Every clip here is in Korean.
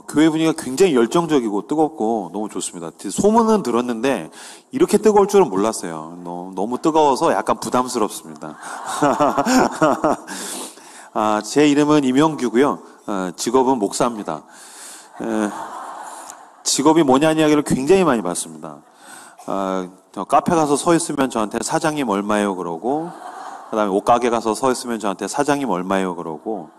교회 분위기가 굉장히 열정적이고 뜨겁고 너무 좋습니다. 소문은 들었는데 이렇게 뜨거울 줄은 몰랐어요. 너무 뜨거워서 약간 부담스럽습니다. 제 이름은 임영규고요. 직업은 목사입니다. 직업이 뭐냐는 이야기를 굉장히 많이 받습니다. 저 카페 가서 서 있으면 저한테 사장님 얼마예요 그러고, 그 다음에 옷가게 가서 서 있으면 저한테 사장님 얼마예요 그러고,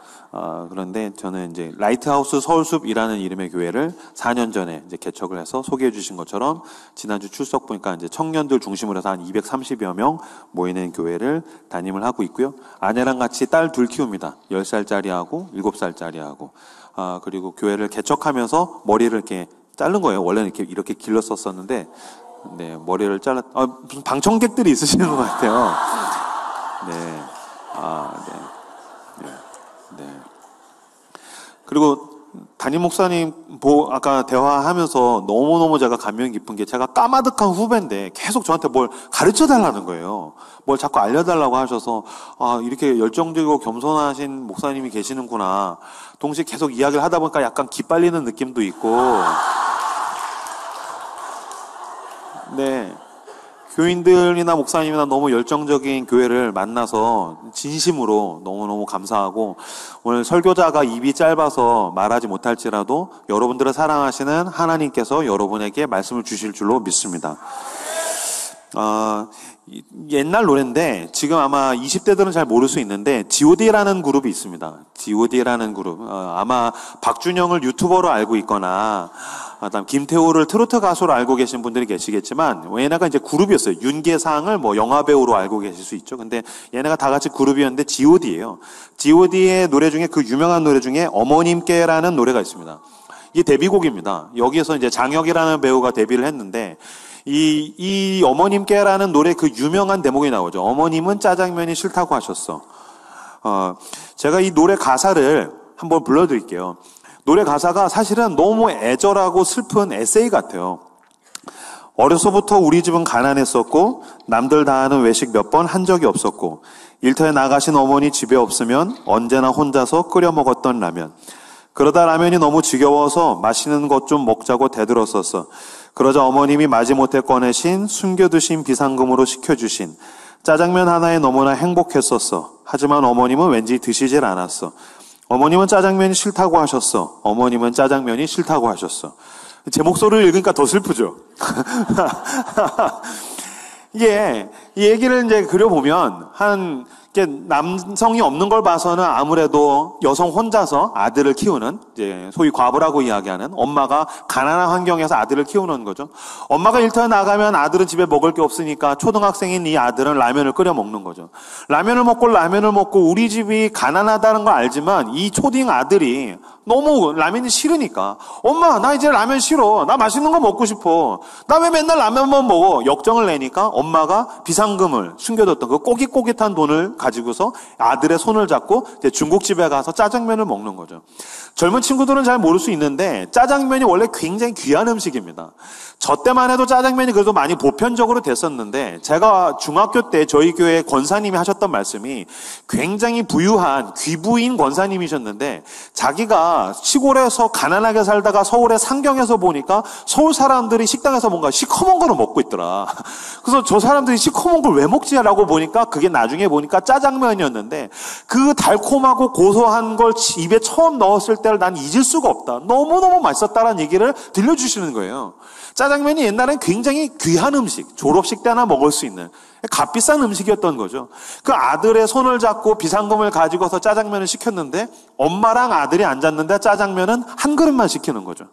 그런데 저는 이제 라이트하우스 서울숲이라는 이름의 교회를 4년 전에 이제 개척을 해서 소개해 주신 것처럼 지난주 출석 보니까 이제 청년들 중심으로 해서 한 230여 명 모이는 교회를 담임을 하고 있고요. 아내랑 같이 딸 둘 키웁니다. 10살짜리하고 7살짜리하고. 그리고 교회를 개척하면서 머리를 이렇게 자른 거예요. 원래는 이렇게 길렀었었는데, 네, 머리를 무슨 방청객들이 있으시는 것 같아요. 네. 네. 그리고 담임 목사님 아까 대화하면서 너무너무 제가 감명 깊은 게, 제가 까마득한 후배인데 계속 저한테 뭘 가르쳐 달라는 거예요. 뭘 자꾸 알려달라고 하셔서 이렇게 열정적이고 겸손하신 목사님이 계시는구나. 동시에 계속 이야기를 하다 보니까 약간 기빨리는 느낌도 있고, 네. 교인들이나 목사님이나 너무 열정적인 교회를 만나서 진심으로 너무너무 감사하고, 오늘 설교자가 입이 짧아서 말하지 못할지라도 여러분들을 사랑하시는 하나님께서 여러분에게 말씀을 주실 줄로 믿습니다. 옛날 노래인데 지금 아마 20대들은 잘 모를 수 있는데 G.O.D라는 그룹이 있습니다. G.O.D라는 그룹. 아마 박준영을 유튜버로 알고 있거나, 그다음 김태호를 트로트 가수로 알고 계신 분들이 계시겠지만, 얘네가 이제 그룹이었어요. 윤계상을 영화 배우로 알고 계실 수 있죠. 근데 얘네가 다 같이 그룹이었는데 G.O.D예요. G.O.D의 노래 중에, 그 유명한 노래 중에 어머님께라는 노래가 있습니다. 이게 데뷔곡입니다. 여기에서 이제 장혁이라는 배우가 데뷔를 했는데, 이 어머님께라는 노래 그 유명한 대목이 나오죠. 어머님은 짜장면이 싫다고 하셨어. 제가 이 노래 가사를 한번 불러드릴게요. 노래 가사가 사실은 너무 애절하고 슬픈 에세이 같아요. 어려서부터 우리 집은 가난했었고, 남들 다 하는 외식 몇 번 한 적이 없었고, 일터에 나가신 어머니 집에 없으면 언제나 혼자서 끓여 먹었던 라면. 그러다 라면이 너무 지겨워서 맛있는 것 좀 먹자고 대들었었어. 그러자 어머님이 마지못해 꺼내신 숨겨두신 비상금으로 시켜주신 짜장면 하나에 너무나 행복했었어. 하지만 어머님은 왠지 드시질 않았어. 어머님은 짜장면이 싫다고 하셨어. 어머님은 짜장면이 싫다고 하셨어. 제 목소리를 읽으니까 더 슬프죠. 이게 이 얘기를 이제 그려보면 남성이 없는 걸 봐서는 아무래도 여성 혼자서 아들을 키우는, 이제 소위 과부라고 이야기하는 엄마가 가난한 환경에서 아들을 키우는 거죠. 엄마가 일터에 나가면 아들은 집에 먹을 게 없으니까 초등학생인 이 아들은 라면을 끓여 먹는 거죠. 라면을 먹고 우리 집이 가난하다는 걸 알지만 이 초딩 아들이 너무 라면이 싫으니까, 엄마 나 이제 라면 싫어. 나 맛있는 거 먹고 싶어. 나 왜 맨날 라면만 먹어? 역정을 내니까 엄마가 비상금을 숨겨뒀던 그 꼬깃꼬깃한 돈을 가지고서 아들의 손을 잡고 이제 중국집에 가서 짜장면을 먹는 거죠. 젊은 친구들은 잘 모를 수 있는데 짜장면이 원래 굉장히 귀한 음식입니다. 저 때만 해도 짜장면이 그래도 많이 보편적으로 됐었는데, 제가 중학교 때 저희 교회 권사님이 하셨던 말씀이, 굉장히 부유한 귀부인 권사님이셨는데 자기가 시골에서 가난하게 살다가 서울의 상경에서 보니까 서울 사람들이 식당에서 뭔가 시커먼 거를 먹고 있더라. 그래서 저 사람들이 시커먼 걸 왜 먹지라고 보니까 그게 나중에 보니까 짜장면이었는데, 그 달콤하고 고소한 걸 입에 처음 넣었을 때를 난 잊을 수가 없다. 너무너무 맛있었다라는 얘기를 들려주시는 거예요. 짜장면이 옛날엔 굉장히 귀한 음식, 졸업식 때나 먹을 수 있는 값비싼 음식이었던 거죠. 그 아들의 손을 잡고 비상금을 가지고서 짜장면을 시켰는데, 엄마랑 아들이 앉았는데 짜장면은 한 그릇만 시키는 거죠.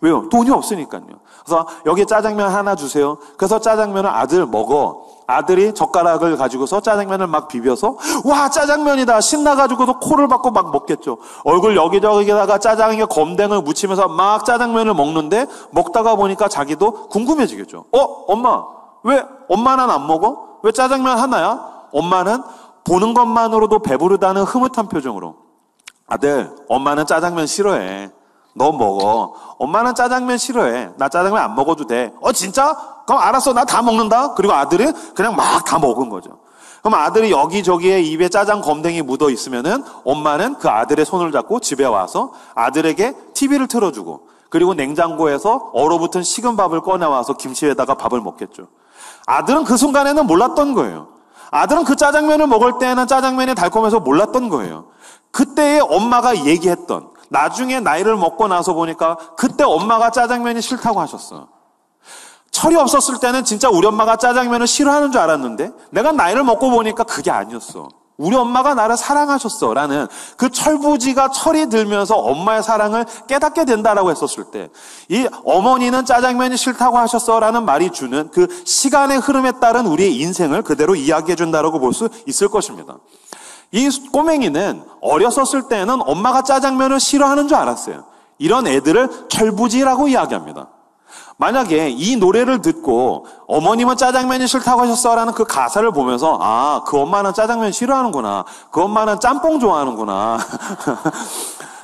왜요? 돈이 없으니까요. 그래서 여기 짜장면 하나 주세요. 그래서 짜장면을 아들 먹어. 아들이 젓가락을 가지고서 짜장면을 막 비벼서, 와 짜장면이다 신나가지고서 코를 박고 막 먹겠죠. 얼굴 여기저기다가 짜장에 검댕을 묻히면서 막 짜장면을 먹는데, 먹다가 보니까 자기도 궁금해지겠죠. 엄마 왜 엄마는 안 먹어? 왜 짜장면 하나야? 엄마는 보는 것만으로도 배부르다는 흐뭇한 표정으로, 아들 엄마는 짜장면 싫어해. 너 먹어. 엄마는 짜장면 싫어해. 나 짜장면 안 먹어도 돼. 진짜? 그럼 알았어. 나 다 먹는다. 그리고 아들은 그냥 막 다 먹은 거죠. 그럼 아들이 여기저기에 입에 짜장 검댕이 묻어 있으면은 엄마는 그 아들의 손을 잡고 집에 와서 아들에게 TV를 틀어주고 그리고 냉장고에서 얼어붙은 식은 밥을 꺼내와서 김치에다가 밥을 먹겠죠. 아들은 그 순간에는 몰랐던 거예요. 아들은 그 짜장면을 먹을 때는 짜장면이 달콤해서 몰랐던 거예요. 그때의 엄마가 얘기했던, 나중에 나이를 먹고 나서 보니까 그때 엄마가 짜장면이 싫다고 하셨어. 철이 없었을 때는 진짜 우리 엄마가 짜장면을 싫어하는 줄 알았는데 내가 나이를 먹고 보니까 그게 아니었어. 우리 엄마가 나를 사랑하셨어 라는 그 철부지가 철이 들면서 엄마의 사랑을 깨닫게 된다라고 했었을 때 이 어머니는 짜장면이 싫다고 하셨어 라는 말이 주는 그 시간의 흐름에 따른 우리의 인생을 그대로 이야기해 준다라고 볼 수 있을 것입니다. 이 꼬맹이는 어렸었을 때는 엄마가 짜장면을 싫어하는 줄 알았어요. 이런 애들을 철부지라고 이야기합니다. 만약에 이 노래를 듣고 어머님은 짜장면이 싫다고 하셨어라는 그 가사를 보면서 아, 그 엄마는 짜장면 싫어하는구나. 그 엄마는 짬뽕 좋아하는구나.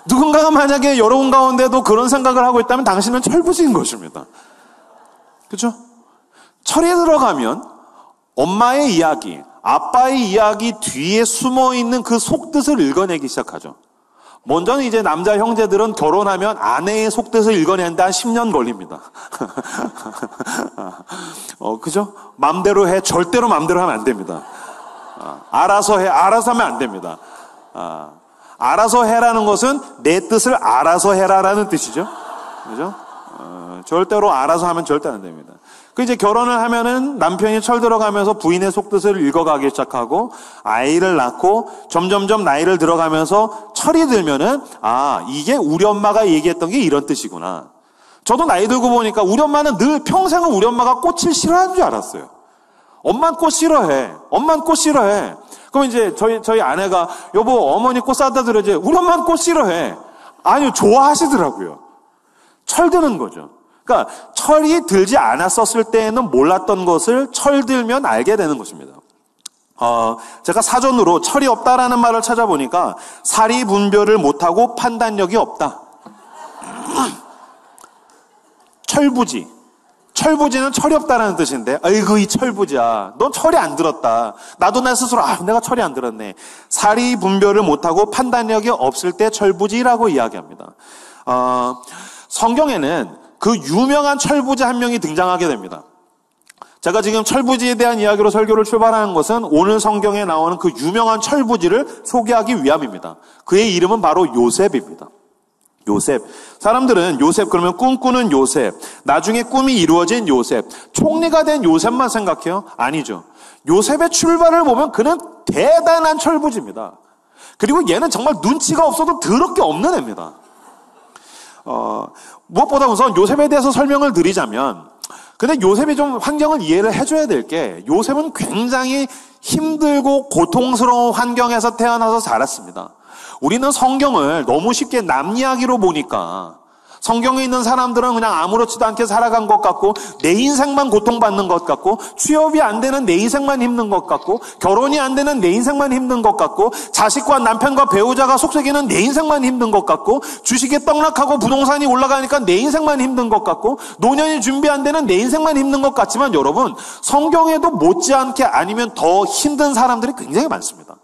누군가가 만약에 여러분 가운데도 그런 생각을 하고 있다면 당신은 철부지인 것입니다. 그렇죠? 철에 들어가면 엄마의 이야기, 아빠의 이야기 뒤에 숨어있는 그 속뜻을 읽어내기 시작하죠. 먼저는 이제 남자 형제들은 결혼하면 아내의 속뜻을 읽어내는데 한 10년 걸립니다. 그죠? 맘대로 해. 절대로 맘대로 하면 안 됩니다. 알아서 해. 알아서 하면 안 됩니다. 알아서 해라는 것은 내 뜻을 알아서 해라라는 뜻이죠. 그죠? 절대로 알아서 하면 절대 안 됩니다. 그 이제 결혼을 하면은 남편이 철 들어가면서 부인의 속뜻을 읽어가기 시작하고 아이를 낳고 점점점 나이를 들어가면서 철이 들면은 아, 이게 우리 엄마가 얘기했던 게 이런 뜻이구나. 저도 나이 들고 보니까 우리 엄마는 늘 평생을 우리 엄마가 꽃을 싫어하는 줄 알았어요. 엄마는 꽃 싫어해. 엄마는 꽃 싫어해. 그럼 이제 저희 아내가 여보 어머니 꽃 사다 드려야지. 우리 엄마는 꽃 싫어해. 아니요, 좋아하시더라고요. 철 드는 거죠. 그러니까 철이 들지 않았었을 때에는 몰랐던 것을 철 들면 알게 되는 것입니다. 제가 사전으로 철이 없다라는 말을 찾아보니까 사리 분별을 못하고 판단력이 없다. 철부지. 철부지는 철이 없다라는 뜻인데, 아이고 이 철부지야. 넌 철이 안 들었다. 나도 내 스스로 내가 철이 안 들었네. 사리 분별을 못하고 판단력이 없을 때 철부지라고 이야기합니다. 성경에는 그 유명한 철부지 한 명이 등장하게 됩니다. 제가 지금 철부지에 대한 이야기로 설교를 출발하는 것은 오늘 성경에 나오는 그 유명한 철부지를 소개하기 위함입니다. 그의 이름은 바로 요셉입니다. 요셉. 사람들은 요셉 그러면 꿈꾸는 요셉, 나중에 꿈이 이루어진 요셉, 총리가 된 요셉만 생각해요? 아니죠. 요셉의 출발을 보면 그는 대단한 철부지입니다. 그리고 얘는 정말 눈치가 없어도 더럽게 없는 애입니다. 무엇보다 우선 요셉에 대해서 설명을 드리자면, 근데 요셉이 좀 환경을 이해를 해줘야 될 게, 요셉은 굉장히 힘들고 고통스러운 환경에서 태어나서 자랐습니다. 우리는 성경을 너무 쉽게 남 이야기로 보니까 성경에 있는 사람들은 그냥 아무렇지도 않게 살아간 것 같고 내 인생만 고통받는 것 같고 취업이 안 되는 내 인생만 힘든 것 같고 결혼이 안 되는 내 인생만 힘든 것 같고 자식과 남편과 배우자가 속썩이는 내 인생만 힘든 것 같고 주식이 떡락하고 부동산이 올라가니까 내 인생만 힘든 것 같고 노년이 준비 안 되는 내 인생만 힘든 것 같지만 여러분 성경에도 못지않게 아니면 더 힘든 사람들이 굉장히 많습니다.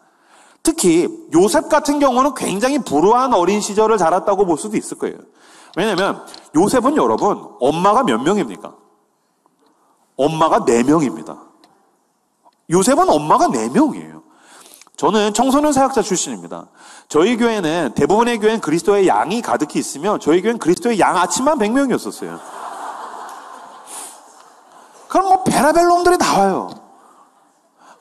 특히 요셉 같은 경우는 굉장히 불우한 어린 시절을 자랐다고 볼 수도 있을 거예요. 왜냐하면 요셉은 여러분 엄마가 몇 명입니까? 엄마가 4명입니다. 요셉은 엄마가 4명이에요. 저는 청소년 사역자 출신입니다. 저희 교회는 대부분의 교회는 그리스도의 양이 가득히 있으며 저희 교회는 그리스도의 양 아침만 100명이었었어요. 그럼 뭐 베라벨 놈들이 나와요.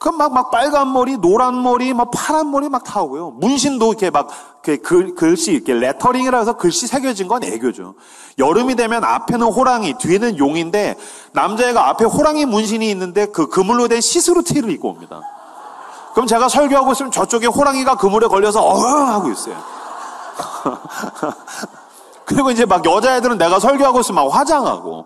그럼 막 빨간 머리, 노란 머리, 파란 머리 막 다 오고요. 문신도 이렇게 글씨, 이렇게 레터링이라 해서 글씨 새겨진 건 애교죠. 여름이 되면 앞에는 호랑이, 뒤에는 용인데, 남자애가 앞에 호랑이 문신이 있는데 그 그물로 된 시스루 티를 입고 옵니다. 그럼 제가 설교하고 있으면 저쪽에 호랑이가 그물에 걸려서 하고 있어요. 그리고 이제 막 여자애들은 내가 설교하고 있으면 막 화장하고.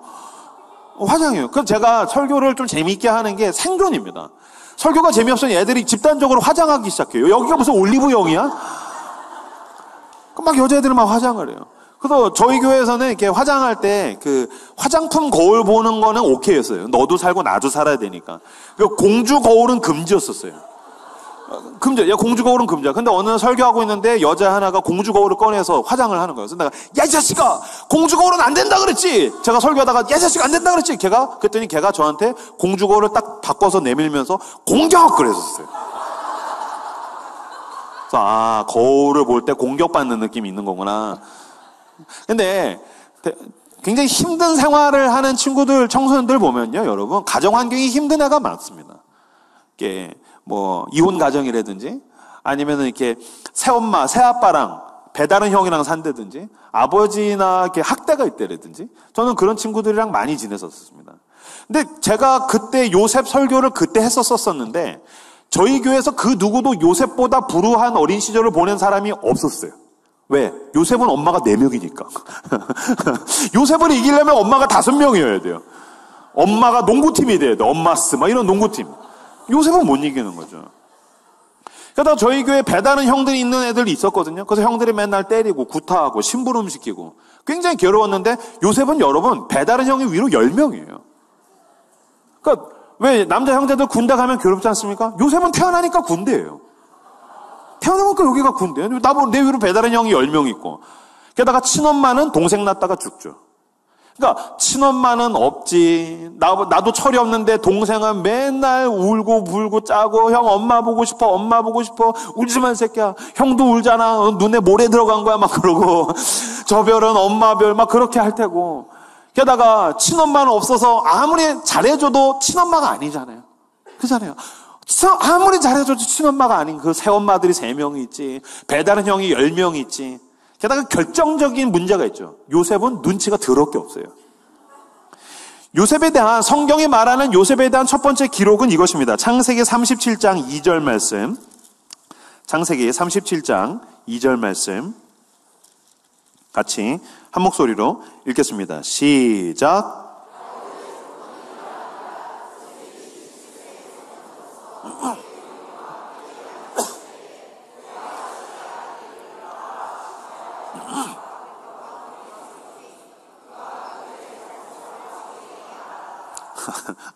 화장해요. 그럼 제가 설교를 좀 재미있게 하는 게 생존입니다. 설교가 재미없으면 애들이 집단적으로 화장하기 시작해요. 여기가 무슨 올리브영이야? 그럼 막 여자애들은 막 화장을 해요. 그래서 저희 교회에서는 이렇게 화장할 때 그 화장품 거울 보는 거는 오케이였어요. 너도 살고 나도 살아야 되니까. 공주 거울은 금지였었어요. 금자. 야, 공주 거울은 금자. 근데 어느 날 설교하고 있는데 여자 하나가 공주 거울을 꺼내서 화장을 하는 거예요. 그래서 내가, 야, 이 자식아! 공주 거울은 안 된다 그랬지! 제가 설교하다가, 야, 이 자식아, 안 된다 그랬지! 그랬더니 걔가 저한테 공주 거울을 딱 바꿔서 내밀면서 공격! 그랬었어요. 그래서, 거울을 볼 때 공격받는 느낌이 있는 거구나. 근데, 굉장히 힘든 생활을 하는 친구들, 청소년들 보면요, 여러분, 가정 환경이 힘든 애가 많습니다. 이게, 이혼 가정이라든지, 아니면은 이렇게 새엄마, 새아빠랑 배다른 형이랑 산다든지, 아버지나 이렇게 학대가 있다라든지, 저는 그런 친구들이랑 많이 지냈었습니다. 근데 제가 그때 요셉 설교를 그때 했었었는데, 저희 교회에서 그 누구도 요셉보다 불우한 어린 시절을 보낸 사람이 없었어요. 왜? 요셉은 엄마가 4명이니까. 요셉을 이기려면 엄마가 5명이어야 돼요. 엄마가 농구팀이 돼야 돼. 엄마스, 이런 농구팀. 요셉은 못 이기는 거죠. 그러다 저희 교회에 배다른 형들이 있는 애들이 있었거든요. 그래서 형들이 맨날 때리고 구타하고 심부름 시키고 굉장히 괴로웠는데 요셉은 여러분 배다른 형이 위로 10명이에요. 그러니까 왜 남자 형제들 군대 가면 괴롭지 않습니까? 요셉은 태어나니까 군대예요. 태어나니까 여기가 군대예요. 내 위로 배다른 형이 10명 있고 게다가 친엄마는 동생 낳다가 죽죠. 그러니까 친엄마는 없지. 나도 철이 없는데 동생은 맨날 울고 불고 짜고 형 엄마 보고 싶어 울지 마 이 새끼야. 형도 울잖아. 눈에 모래 들어간 거야 막 그러고 저 별은 엄마 별 막 그렇게 할 테고 게다가 친엄마는 없어서 아무리 잘해줘도 친엄마가 아니잖아요. 그렇잖아요. 아무리 잘해줘도 친엄마가 아닌 그 새엄마들이 3명이 있지. 배다른 형이 10명이 있지. 게다가 결정적인 문제가 있죠. 요셉은 눈치가 더럽게 없어요. 요셉에 대한 성경이 말하는 요셉에 대한 첫 번째 기록은 이것입니다. 창세기 37장 2절 말씀. 창세기 37장 2절 말씀. 같이 한 목소리로 읽겠습니다. 시작.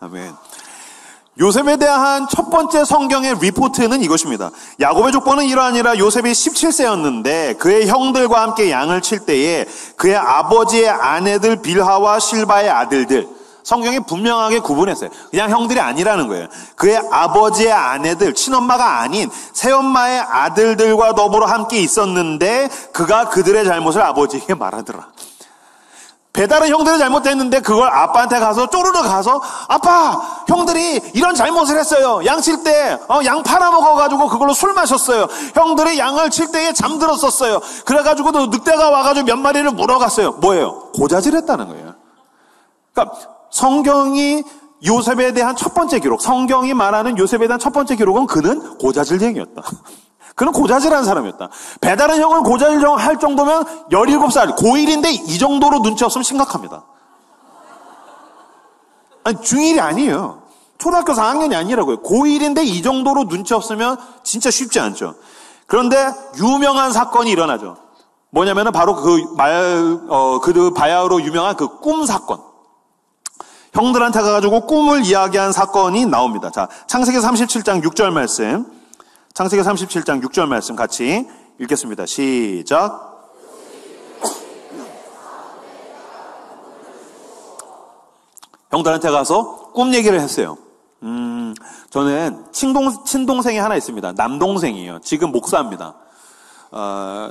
아멘. 요셉에 대한 첫 번째 성경의 리포트는 이것입니다. 야곱의 족보는 이러하니라. 요셉이 17세였는데 그의 형들과 함께 양을 칠 때에 그의 아버지의 아내들 빌하와 실바의 아들들, 성경이 분명하게 구분했어요. 그냥 형들이 아니라는 거예요. 그의 아버지의 아내들, 친엄마가 아닌 새엄마의 아들들과 더불어 함께 있었는데 그가 그들의 잘못을 아버지에게 말하더라. 배다른 형들이 잘못했는데 그걸 아빠한테 가서 쪼르르 가서 아빠 형들이 이런 잘못을 했어요. 양 칠 때 양 팔아먹어가지고 그걸로 술 마셨어요. 형들이 양을 칠 때에 잠들었었어요. 그래가지고 늑대가 와가지고 몇 마리를 물어갔어요. 뭐예요? 고자질했다는 거예요. 그러니까 성경이 요셉에 대한 첫 번째 기록, 성경이 말하는 요셉에 대한 첫 번째 기록은 그는 고자질쟁이였다. 그는 고자질한 사람이었다. 배다른 형을 고자질할 정도면 17살, 고1인데 이 정도로 눈치 없으면 심각합니다. 아니, 중1이 아니에요. 초등학교 4학년이 아니라고요. 고1인데 이 정도로 눈치 없으면 진짜 쉽지 않죠. 그런데 유명한 사건이 일어나죠. 뭐냐면은 바로 그 바야흐로 유명한 그 꿈 사건. 형들한테 가가지고 꿈을 이야기한 사건이 나옵니다. 자, 창세기 37장 6절 말씀. 창세기 37장 6절 말씀 같이 읽겠습니다. 시작. 형들한테 가서 꿈 얘기를 했어요. 저는 친동생이 하나 있습니다. 남동생이에요. 지금 목사입니다.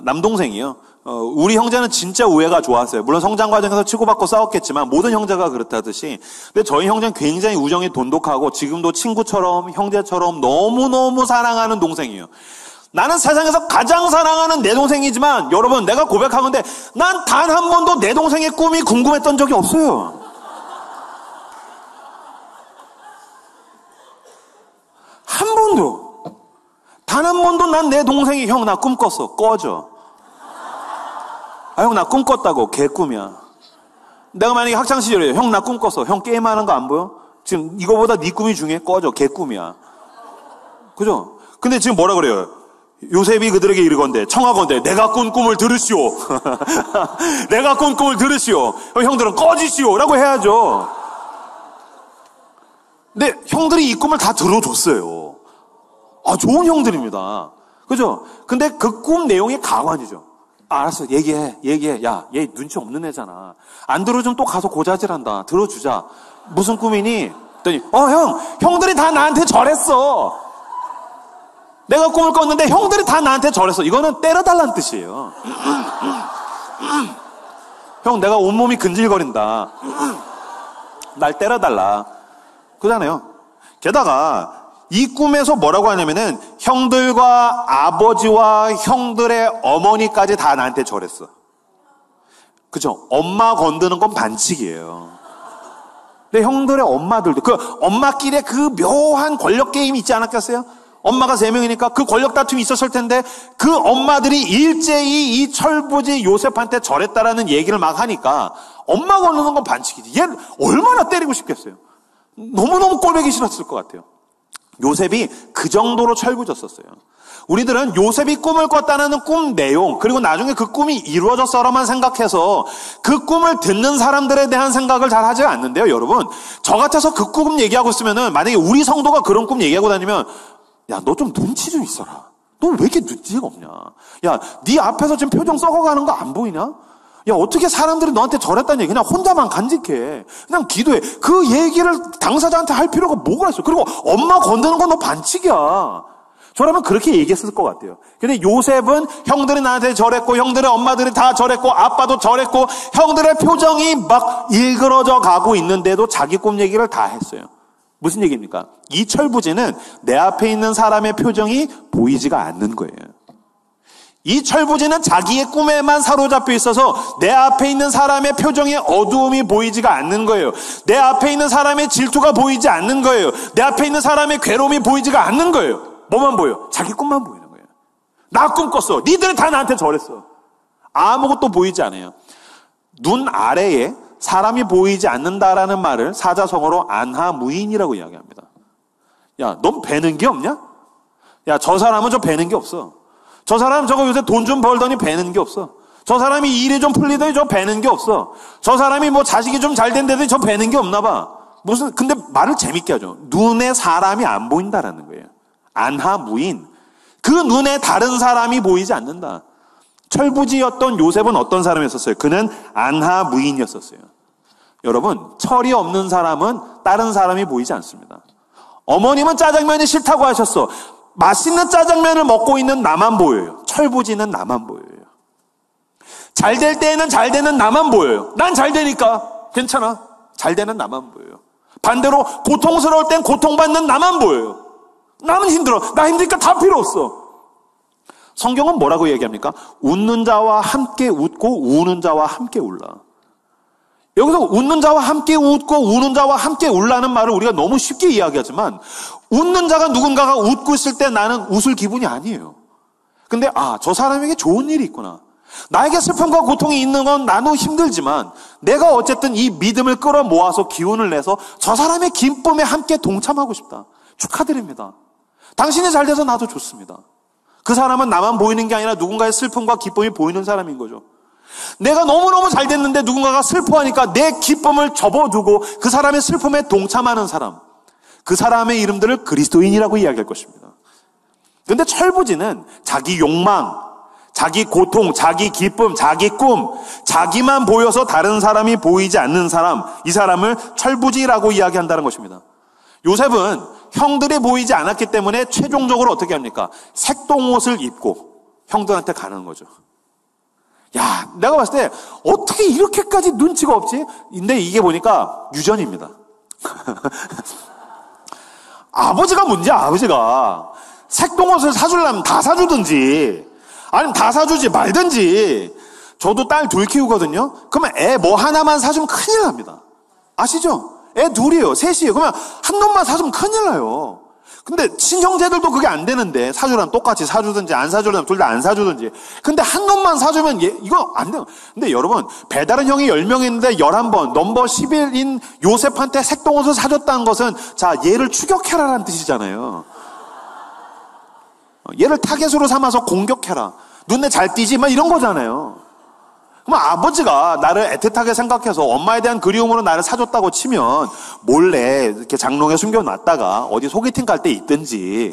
남동생이요. 우리 형제는 진짜 우애가 좋았어요. 물론 성장 과정에서 치고받고 싸웠겠지만 모든 형제가 그렇다듯이. 근데 저희 형제는 굉장히 우정이 돈독하고 지금도 친구처럼 형제처럼 너무너무 사랑하는 동생이에요. 나는 세상에서 가장 사랑하는 내 동생이지만 여러분 내가 고백하건대 난 단 한 번도 내 동생의 꿈이 궁금했던 적이 없어요. 한 번도. 단 한 번도 난 내 동생이 형 나 꿈 꿨어. 꺼져. 형 나 꿈 꿨다고. 개꿈이야. 내가 만약에 학창시절에 형 나 꿈 꿨어. 형 게임하는 거 안 보여? 지금 이거보다 네 꿈이 중요해? 꺼져. 개꿈이야. 그죠? 근데 지금 뭐라 그래요? 요셉이 그들에게 이르건대 청하건대 내가 꾼 꿈을 들으시오. 내가 꾼 꿈을 들으시오. 형들은 꺼지시오 라고 해야죠. 근데 형들이 이 꿈을 다 들어줬어요. 좋은 형들입니다. 그죠? 근데 그 꿈 내용이 가관이죠. 알았어. 얘기해. 야, 얘 눈치 없는 애잖아. 안 들어주면 또 가서 고자질한다. 들어주자. 무슨 꿈이니? 그랬더니, 형들이 다 나한테 절했어. 내가 꿈을 꿨는데 형들이 다 나한테 절했어. 이거는 때려달라는 뜻이에요. 형, 내가 온몸이 근질거린다. 날 때려달라. 그러잖아요. 게다가 이 꿈에서 뭐라고 하냐면은 형들과 아버지와 형들의 어머니까지 다 나한테 절했어. 그죠? 엄마 건드는 건 반칙이에요. 근데 형들의 엄마들도 그 엄마끼리의 그 묘한 권력 게임이 있지 않았겠어요? 엄마가 3명이니까 그 권력 다툼이 있었을 텐데 그 엄마들이 일제히 이 철부지 요셉한테 절했다라는 얘기를 막 하니까 엄마 건드는 건 반칙이지. 얘 얼마나 때리고 싶겠어요. 너무너무 꼴보기 싫었을 것 같아요. 요셉이 그 정도로 철부졌었어요. 우리들은 요셉이 꿈을 꿨다는 꿈 내용, 그리고 나중에 그 꿈이 이루어졌어라만 생각해서 그 꿈을 듣는 사람들에 대한 생각을 잘 하지 않는데요, 여러분. 저 같아서 그 꿈 얘기하고 있으면은 만약에 우리 성도가 그런 꿈 얘기하고 다니면 야, 너 좀 눈치 좀 있어라. 너 왜 이렇게 눈치가 없냐? 야, 네 앞에서 지금 표정 썩어가는 거 안 보이냐? 야, 어떻게 사람들이 너한테 절했다는 얘기 그냥 혼자만 간직해. 그냥 기도해. 그 얘기를 당사자한테 할 필요가 뭐가 있어. 그리고 엄마 건드는 건 너 반칙이야. 저라면 그렇게 얘기했을 것 같아요. 근데 요셉은 형들이 나한테 절했고 형들의 엄마들이 다 절했고 아빠도 절했고 형들의 표정이 막 일그러져 가고 있는데도 자기 꿈 얘기를 다 했어요. 무슨 얘기입니까? 이 철부지는 내 앞에 있는 사람의 표정이 보이지가 않는 거예요. 이 철부지는 자기의 꿈에만 사로잡혀 있어서 내 앞에 있는 사람의 표정에 어두움이 보이지가 않는 거예요. 내 앞에 있는 사람의 질투가 보이지 않는 거예요. 내 앞에 있는 사람의 괴로움이 보이지가 않는 거예요. 뭐만 보여? 자기 꿈만 보이는 거예요. 나 꿈 꿨어. 니들은 다 나한테 절했어. 아무것도 보이지 않아요. 눈 아래에 사람이 보이지 않는다라는 말을 사자성어로 안하무인이라고 이야기합니다. 야, 넌 배는 게 없냐? 야, 저 사람은 저 배는 게 없어. 저 사람 저거 요새 돈 좀 벌더니 배는 게 없어. 저 사람이 일이 좀 풀리더니 저 배는 게 없어. 저 사람이 뭐 자식이 좀 잘 된다더니 저 배는 게 없나 봐. 근데 말을 재밌게 하죠. 눈에 사람이 안 보인다라는 거예요. 안하무인. 그 눈에 다른 사람이 보이지 않는다. 철부지였던 요셉은 어떤 사람이었었어요? 그는 안하무인이었었어요. 여러분, 철이 없는 사람은 다른 사람이 보이지 않습니다. 어머님은 짜장면이 싫다고 하셨어. 맛있는 짜장면을 먹고 있는 나만 보여요. 철부지는 나만 보여요. 잘 될 때에는 잘 되는 나만 보여요. 난 잘 되니까 괜찮아. 잘 되는 나만 보여요. 반대로 고통스러울 땐 고통받는 나만 보여요. 나는 힘들어. 나 힘드니까 다 필요 없어. 성경은 뭐라고 얘기합니까? 웃는 자와 함께 웃고 우는 자와 함께 울라. 여기서 웃는 자와 함께 웃고 우는 자와 함께 울라는 말을 우리가 너무 쉽게 이야기하지만 웃는 자가 누군가가 웃고 있을 때 나는 웃을 기분이 아니에요. 근데 저 사람에게 좋은 일이 있구나. 나에게 슬픔과 고통이 있는 건 나도 힘들지만 내가 어쨌든 이 믿음을 끌어모아서 기운을 내서 저 사람의 기쁨에 함께 동참하고 싶다. 축하드립니다. 당신이 잘 돼서 나도 좋습니다. 그 사람은 나만 보이는 게 아니라 누군가의 슬픔과 기쁨이 보이는 사람인 거죠. 내가 너무너무 잘 됐는데 누군가가 슬퍼하니까 내 기쁨을 접어두고 그 사람의 슬픔에 동참하는 사람, 그 사람의 이름들을 그리스도인이라고 이야기할 것입니다. 그런데 철부지는 자기 욕망, 자기 고통, 자기 기쁨, 자기 꿈, 자기만 보여서 다른 사람이 보이지 않는 사람, 이 사람을 철부지라고 이야기한다는 것입니다. 요셉은 형들이 보이지 않았기 때문에 최종적으로 어떻게 합니까? 색동옷을 입고 형들한테 가는 거죠. 야, 내가 봤을 때 어떻게 이렇게까지 눈치가 없지? 근데 이게 보니까 유전입니다. 아버지가 문제야, 아버지가. 색동옷을 사주려면 다 사주든지 아니면 다 사주지 말든지. 저도 딸 둘 키우거든요. 그러면 애 뭐 하나만 사주면 큰일 납니다. 아시죠? 애 둘이에요, 셋이에요. 그러면 한 놈만 사주면 큰일 나요. 근데 친형제들도 그게 안 되는데 사주라면 똑같이 사주든지 안 사주려면 둘 다 안 사주든지. 근데 한 놈만 사주면 이거 안 돼요. 근데 여러분, 배다른 형이 10명 있는데 11번 넘버 11인 요셉한테 색동옷을 사줬다는 것은 자, 얘를 추격해라라는 뜻이잖아요. 얘를 타겟으로 삼아서 공격해라. 눈에 잘 띄지 막 이런 거잖아요. 그럼 아버지가 나를 애틋하게 생각해서 엄마에 대한 그리움으로 나를 사줬다고 치면 몰래 이렇게 장롱에 숨겨놨다가 어디 소개팅 갈 때 있든지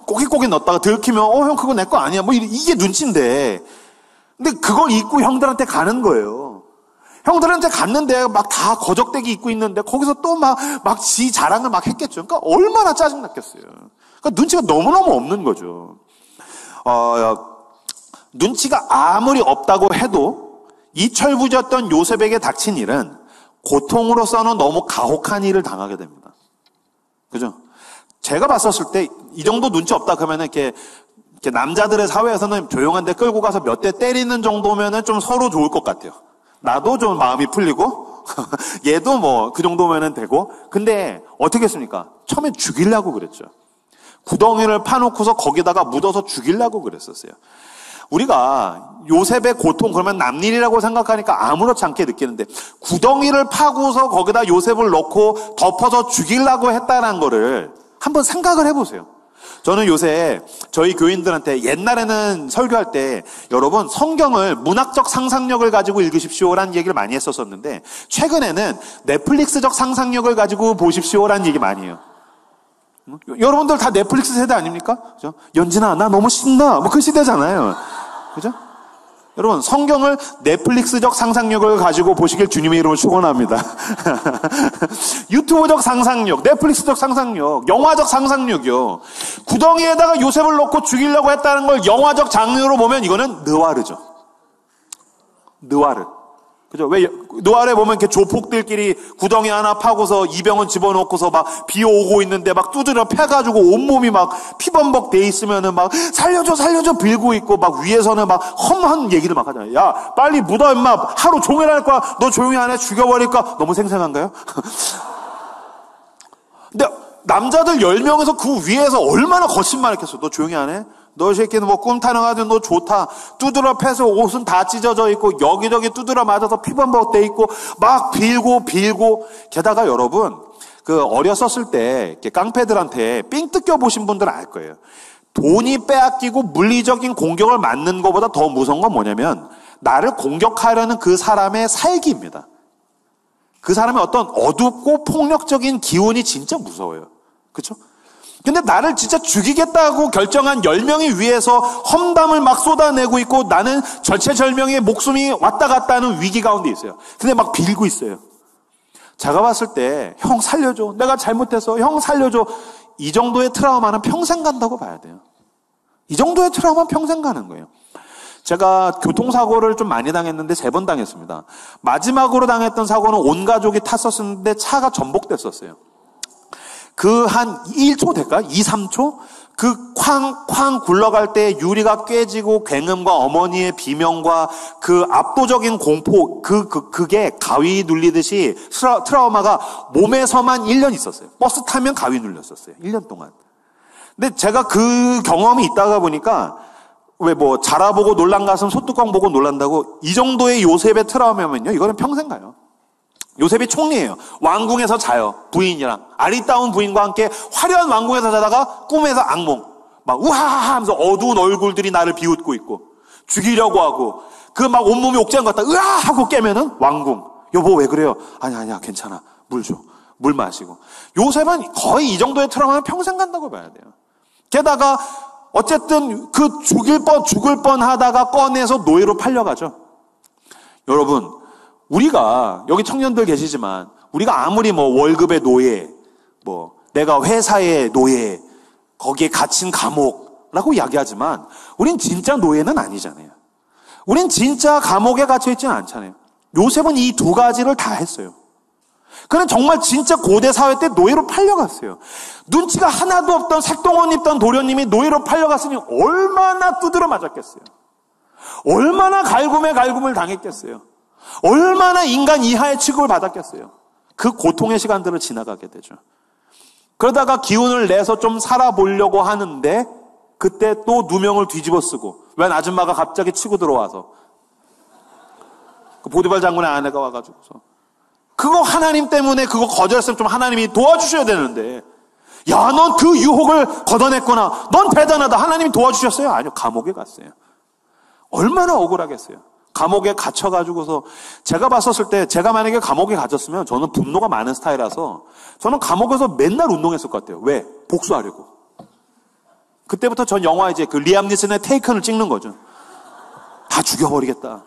꼬깃꼬깃 넣었다가 들키면 형 그거 내 거 아니야 뭐 이게 눈치인데, 근데 그걸 입고 형들한테 가는 거예요. 형들한테 갔는데 막 다 거적대기 입고 있는데 거기서 또 막 지 자랑을 막 했겠죠. 그러니까 얼마나 짜증났겠어요. 그러니까 눈치가 너무너무 없는 거죠. 눈치가 아무리 없다고 해도 이 철부지였던 요셉에게 닥친 일은 고통으로서는 너무 가혹한 일을 당하게 됩니다. 그죠? 제가 봤었을 때 이 정도 눈치 없다 그러면은 이렇게 남자들의 사회에서는 조용한 데 끌고 가서 몇 대 때리는 정도면은 좀 서로 좋을 것 같아요. 나도 좀 마음이 풀리고 얘도 뭐 그 정도면은 되고. 근데 어떻게 했습니까? 처음에 죽이려고 그랬죠. 구덩이를 파놓고서 거기다가 묻어서 죽이려고 그랬었어요. 우리가 요셉의 고통 그러면 남일이라고 생각하니까 아무렇지 않게 느끼는데, 구덩이를 파고서 거기다 요셉을 넣고 덮어서 죽이려고 했다는 거를 한번 생각을 해보세요. 저는 요새 저희 교인들한테 옛날에는 설교할 때 여러분 성경을 문학적 상상력을 가지고 읽으십시오라는 얘기를 많이 했었는데, 최근에는 넷플릭스적 상상력을 가지고 보십시오라는 얘기 많이 해요. 여러분들 다 넷플릭스 세대 아닙니까? 그죠? 연진아 나 너무 신나 뭐 그 시대잖아요. 그죠? 여러분 성경을 넷플릭스적 상상력을 가지고 보시길 주님의 이름으로 축원합니다. 유튜브적 상상력, 넷플릭스적 상상력, 영화적 상상력이요. 구덩이에다가 요셉을 넣고 죽이려고 했다는 걸 영화적 장르로 보면 이거는 느와르죠. 느와르. 그죠? 왜 느와르에 보면 이렇게 조폭들끼리 구덩이 하나 파고서 이병헌 집어넣고서 막 비 오고 있는데 막 두드려 패가지고 온몸이 막 피범벅 돼 있으면은 막 살려줘 빌고 있고, 막 위에서는 막 험한 얘기를 막 하잖아요. 야 빨리 묻어 임마, 하루 종일 할 거야, 너 조용히 안 해 죽여버릴까. 너무 생생한가요? 근데 남자들 10명에서 그 위에서 얼마나 거짓말 했겠어. 너 조용히 안 해? 너 새끼는 뭐 꿈 타령하든 너 좋다. 두드러 패서 옷은 다 찢어져 있고 여기저기 두드러 맞아서 피범벅 돼 있고 막 빌고. 게다가 여러분 그 어렸었을 때 이렇게 깡패들한테 삥 뜯겨 보신 분들은 알 거예요. 돈이 빼앗기고 물리적인 공격을 맞는 것보다 더 무서운 건 뭐냐면 나를 공격하려는 그 사람의 살기입니다. 그 사람의 어떤 어둡고 폭력적인 기운이 진짜 무서워요. 그렇죠? 근데 나를 진짜 죽이겠다고 결정한 10명이 위에서 험담을 막 쏟아내고 있고 나는 절체절명의 목숨이 왔다 갔다 하는 위기 가운데 있어요. 근데 막 빌고 있어요. 제가 봤을 때 형 살려줘. 내가 잘못해서 형 살려줘. 이 정도의 트라우마는 평생 간다고 봐야 돼요. 이 정도의 트라우마는 평생 가는 거예요. 제가 교통사고를 좀 많이 당했는데 3번 당했습니다. 마지막으로 당했던 사고는 온 가족이 탔었는데 차가 전복됐었어요. 그 한 1초 될까? 2, 3초? 그 쾅쾅 굴러갈 때 유리가 깨지고 굉음과 어머니의 비명과 그 압도적인 공포, 그게 가위 눌리듯이 트라우마가 몸에서만 1년 있었어요. 버스 타면 가위 눌렸었어요. 1년 동안. 근데 제가 그 경험이 있다가 보니까 왜 뭐 자라보고 놀란 가슴 소뚜껑 보고 놀란다고, 이 정도의 요셉의 트라우마면요, 이거는 평생 가요. 요셉이 총리예요. 왕궁에서 자요. 부인이랑 아리따운 부인과 함께 화려한 왕궁에서 자다가 꿈에서 악몽, 막 우하하 하면서 어두운 얼굴들이 나를 비웃고 있고 죽이려고 하고, 그 막 온몸이 옥죄한 것 같다 으아 하고 깨면은 왕궁, 여보 왜 그래요? 아니야 괜찮아, 물 줘. 물 마시고. 요셉은 거의 이 정도의 트라우마는 평생 간다고 봐야 돼요. 게다가 어쨌든 그 죽을 뻔 하다가 꺼내서 노예로 팔려가죠. 여러분, 우리가 여기 청년들 계시지만 우리가 아무리 뭐 월급의 노예, 뭐 내가 회사의 노예, 거기에 갇힌 감옥라고 이야기하지만 우린 진짜 노예는 아니잖아요. 우린 진짜 감옥에 갇혀 있지는 않잖아요. 요셉은 이 두 가지를 다 했어요. 그는 정말 진짜 고대 사회 때 노예로 팔려갔어요. 눈치가 하나도 없던 색동원 입던 도련님이 노예로 팔려갔으니 얼마나 두드러 맞았겠어요. 얼마나 갈굼을 당했겠어요. 얼마나 인간 이하의 취급을 받았겠어요. 그 고통의 시간들을 지나가게 되죠. 그러다가 기운을 내서 좀 살아보려고 하는데 그때 또 누명을 뒤집어 쓰고, 웬 아줌마가 갑자기 치고 들어와서 그 보디발 장군의 아내가 와가지고서 그거 하나님 때문에 그거 거절했으면 좀 하나님이 도와주셔야 되는데, 야, 넌 그 유혹을 걷어냈구나, 넌 대단하다, 하나님이 도와주셨어요? 아니요, 감옥에 갔어요. 얼마나 억울하겠어요. 감옥에 갇혀가지고서 제가 봤었을 때 제가 만약에 감옥에 갇혔으면 저는 분노가 많은 스타일이라서 저는 감옥에서 맨날 운동했을 것 같아요. 왜? 복수하려고. 그때부터 전 영화 이제 그 리암 니슨의 테이큰을 찍는 거죠. 다 죽여버리겠다.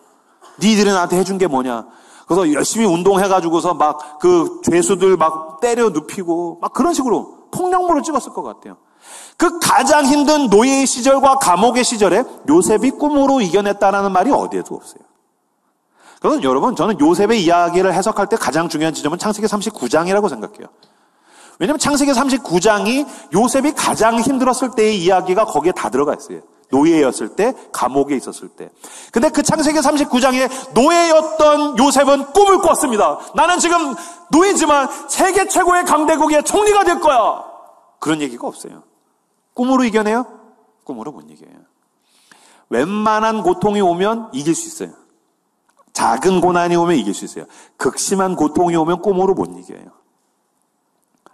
니들이 나한테 해준 게 뭐냐. 그래서 열심히 운동해가지고서 막 그 죄수들 막 때려 눕히고 막 그런 식으로 폭력물을 찍었을 것 같아요. 그 가장 힘든 노예의 시절과 감옥의 시절에 요셉이 꿈으로 이겨냈다라는 말이 어디에도 없어요. 그래서 여러분, 저는 요셉의 이야기를 해석할 때 가장 중요한 지점은 창세기 39장이라고 생각해요. 왜냐하면 창세기 39장이 요셉이 가장 힘들었을 때의 이야기가 거기에 다 들어가 있어요. 노예였을 때, 감옥에 있었을 때. 근데 그 창세기 39장에 노예였던 요셉은 꿈을 꿨습니다. 나는 지금 노예지만 세계 최고의 강대국의 총리가 될 거야. 그런 얘기가 없어요. 꿈으로 이겨내요? 꿈으로 못 이겨요. 웬만한 고통이 오면 이길 수 있어요. 작은 고난이 오면 이길 수 있어요. 극심한 고통이 오면 꿈으로 못 이겨요.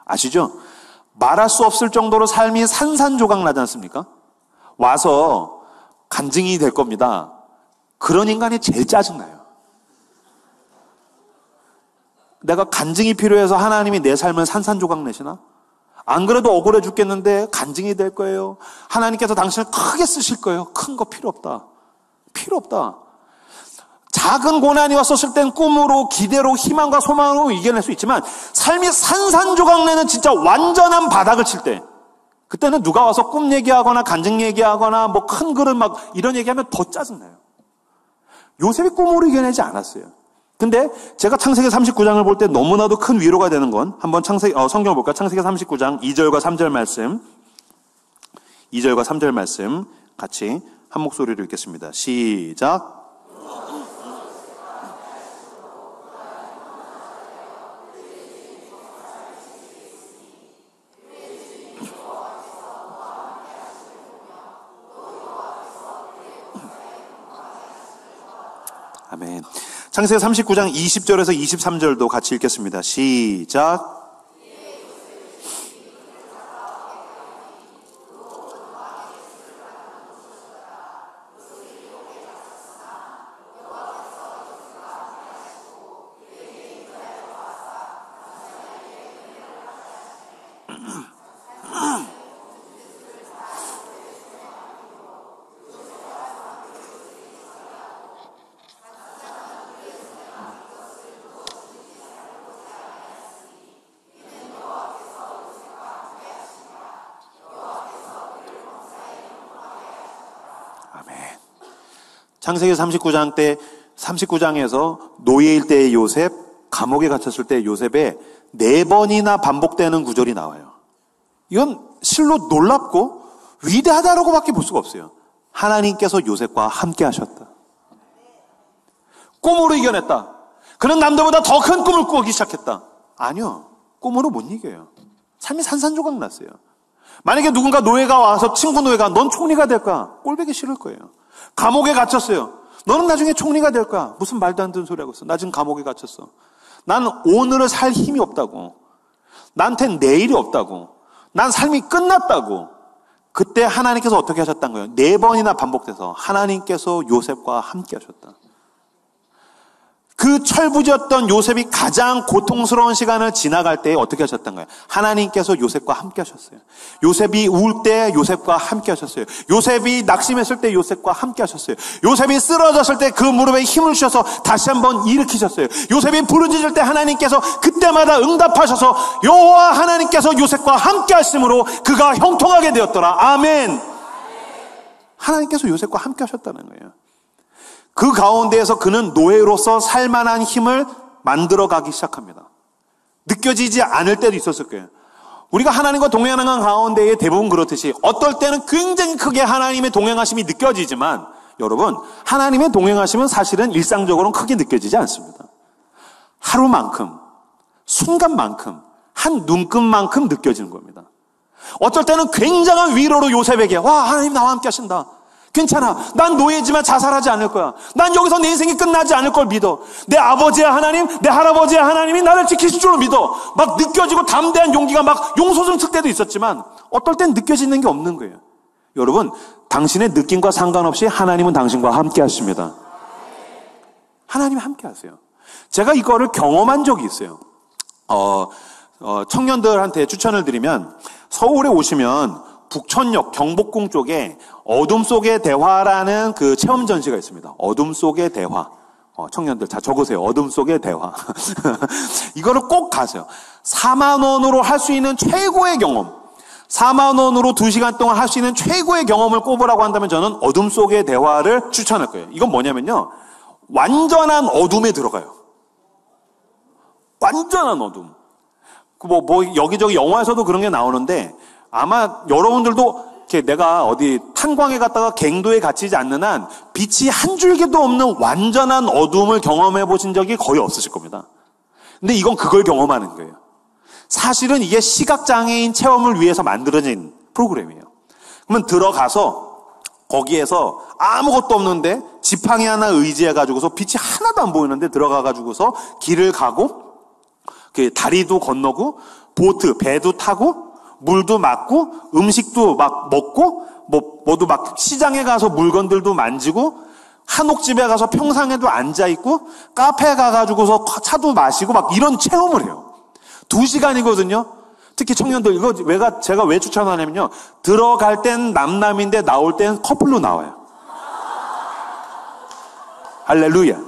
아시죠? 말할 수 없을 정도로 삶이 산산조각 나지 않습니까? 와서 간증이 될 겁니다. 그런 인간이 제일 짜증나요. 내가 간증이 필요해서 하나님이 내 삶을 산산조각 내시나? 안 그래도 억울해 죽겠는데 간증이 될 거예요. 하나님께서 당신을 크게 쓰실 거예요. 큰 거 필요 없다. 필요 없다. 작은 고난이 왔었을 땐 꿈으로, 기대로, 희망과 소망으로 이겨낼 수 있지만 삶이 산산조각 내는 진짜 완전한 바닥을 칠 때, 그때는 누가 와서 꿈 얘기하거나 간증 얘기하거나 뭐 큰 그릇 막 이런 얘기하면 더 짜증나요. 요셉이 꿈으로 이겨내지 않았어요. 근데 제가 창세기 39장을 볼 때 너무나도 큰 위로가 되는 건 한번 성경을 볼까? 창세기 39장 2절과 3절 말씀. 2절과 3절 말씀 같이 한 목소리로 읽겠습니다. 시작. 아멘. 창세기 39장 20절에서 23절도 같이 읽겠습니다. 시작. 창세기 39장에서 노예일 때의 요셉, 감옥에 갇혔을 때 요셉의 4번이나 반복되는 구절이 나와요. 이건 실로 놀랍고 위대하다라고밖에 볼 수가 없어요. 하나님께서 요셉과 함께 하셨다. 꿈으로 이겨냈다. 그는 남들보다 더 큰 꿈을 꾸기 시작했다. 아니요. 꿈으로 못 이겨요. 삶이 산산조각 났어요. 만약에 누군가 노예가 와서 친구 노예가 넌 총리가 될 거야. 꼴보기 싫을 거예요. 감옥에 갇혔어요. 너는 나중에 총리가 될 거야. 무슨 말도 안 되는 소리 하고 있어. 나 지금 감옥에 갇혔어. 난 오늘을 살 힘이 없다고. 나한텐 내일이 없다고. 난 삶이 끝났다고. 그때 하나님께서 어떻게 하셨다는 거예요? 4번이나 반복돼서 하나님께서 요셉과 함께 하셨다. 그 철부지였던 요셉이 가장 고통스러운 시간을 지나갈 때 어떻게 하셨던 거예요? 하나님께서 요셉과 함께 하셨어요. 요셉이 울 때 요셉과 함께 하셨어요. 요셉이 낙심했을 때 요셉과 함께 하셨어요. 요셉이 쓰러졌을 때 그 무릎에 힘을 주셔서 다시 한번 일으키셨어요. 요셉이 부르짖을 때 하나님께서 그때마다 응답하셔서 여호와 하나님께서 요셉과 함께 하심으로 그가 형통하게 되었더라. 아멘. 하나님께서 요셉과 함께 하셨다는 거예요. 그 가운데에서 그는 노예로서 살만한 힘을 만들어가기 시작합니다. 느껴지지 않을 때도 있었을 거예요. 우리가 하나님과 동행하는 가운데에 대부분 그렇듯이 어떨 때는 굉장히 크게 하나님의 동행하심이 느껴지지만 여러분, 하나님의 동행하심은 사실은 일상적으로는 크게 느껴지지 않습니다. 하루만큼, 순간만큼, 한 눈금만큼 느껴지는 겁니다. 어떨 때는 굉장한 위로로 요셉에게 와, 하나님 나와 함께 하신다. 괜찮아. 난 노예지만 자살하지 않을 거야. 난 여기서 내 인생이 끝나지 않을 걸 믿어. 내 아버지의 하나님, 내 할아버지의 하나님이 나를 지키실 줄로 믿어. 막 느껴지고 담대한 용기가 막 용솟음 칠 때도 있었지만 어떨 땐 느껴지는 게 없는 거예요. 여러분, 당신의 느낌과 상관없이 하나님은 당신과 함께 하십니다. 하나님이 함께 하세요. 제가 이거를 경험한 적이 있어요. 청년들한테 추천을 드리면 서울에 오시면 북천역 경복궁 쪽에 어둠 속의 대화라는 그 체험 전시가 있습니다. 어둠 속의 대화. 청년들 자 적으세요. 어둠 속의 대화. 이거를 꼭 가세요. 4만 원으로 할 수 있는 최고의 경험. 4만 원으로 2시간 동안 할 수 있는 최고의 경험을 꼽으라고 한다면 저는 어둠 속의 대화를 추천할 거예요. 이건 뭐냐면요. 완전한 어둠에 들어가요. 완전한 어둠. 여기저기 영화에서도 그런 게 나오는데 아마 여러분들도 이렇게 내가 어디 탄광에 갔다가 갱도에 갇히지 않는 한 빛이 한 줄기도 없는 완전한 어둠을 경험해 보신 적이 거의 없으실 겁니다. 근데 이건 그걸 경험하는 거예요. 사실은 이게 시각장애인 체험을 위해서 만들어진 프로그램이에요. 그러면 들어가서 거기에서 아무것도 없는데 지팡이 하나 의지해가지고서 빛이 하나도 안 보이는데 들어가가지고서 길을 가고 다리도 건너고 보트, 배도 타고 물도 맞고 음식도 막 먹고 뭐도 막 시장에 가서 물건들도 만지고 한옥집에 가서 평상에도 앉아있고 카페에 가가지고서 차도 마시고 막 이런 체험을 해요. 2시간이거든요. 특히 청년들 이거 제가 왜 추천하냐면요. 들어갈 땐 남남인데 나올 땐 커플로 나와요. 할렐루야.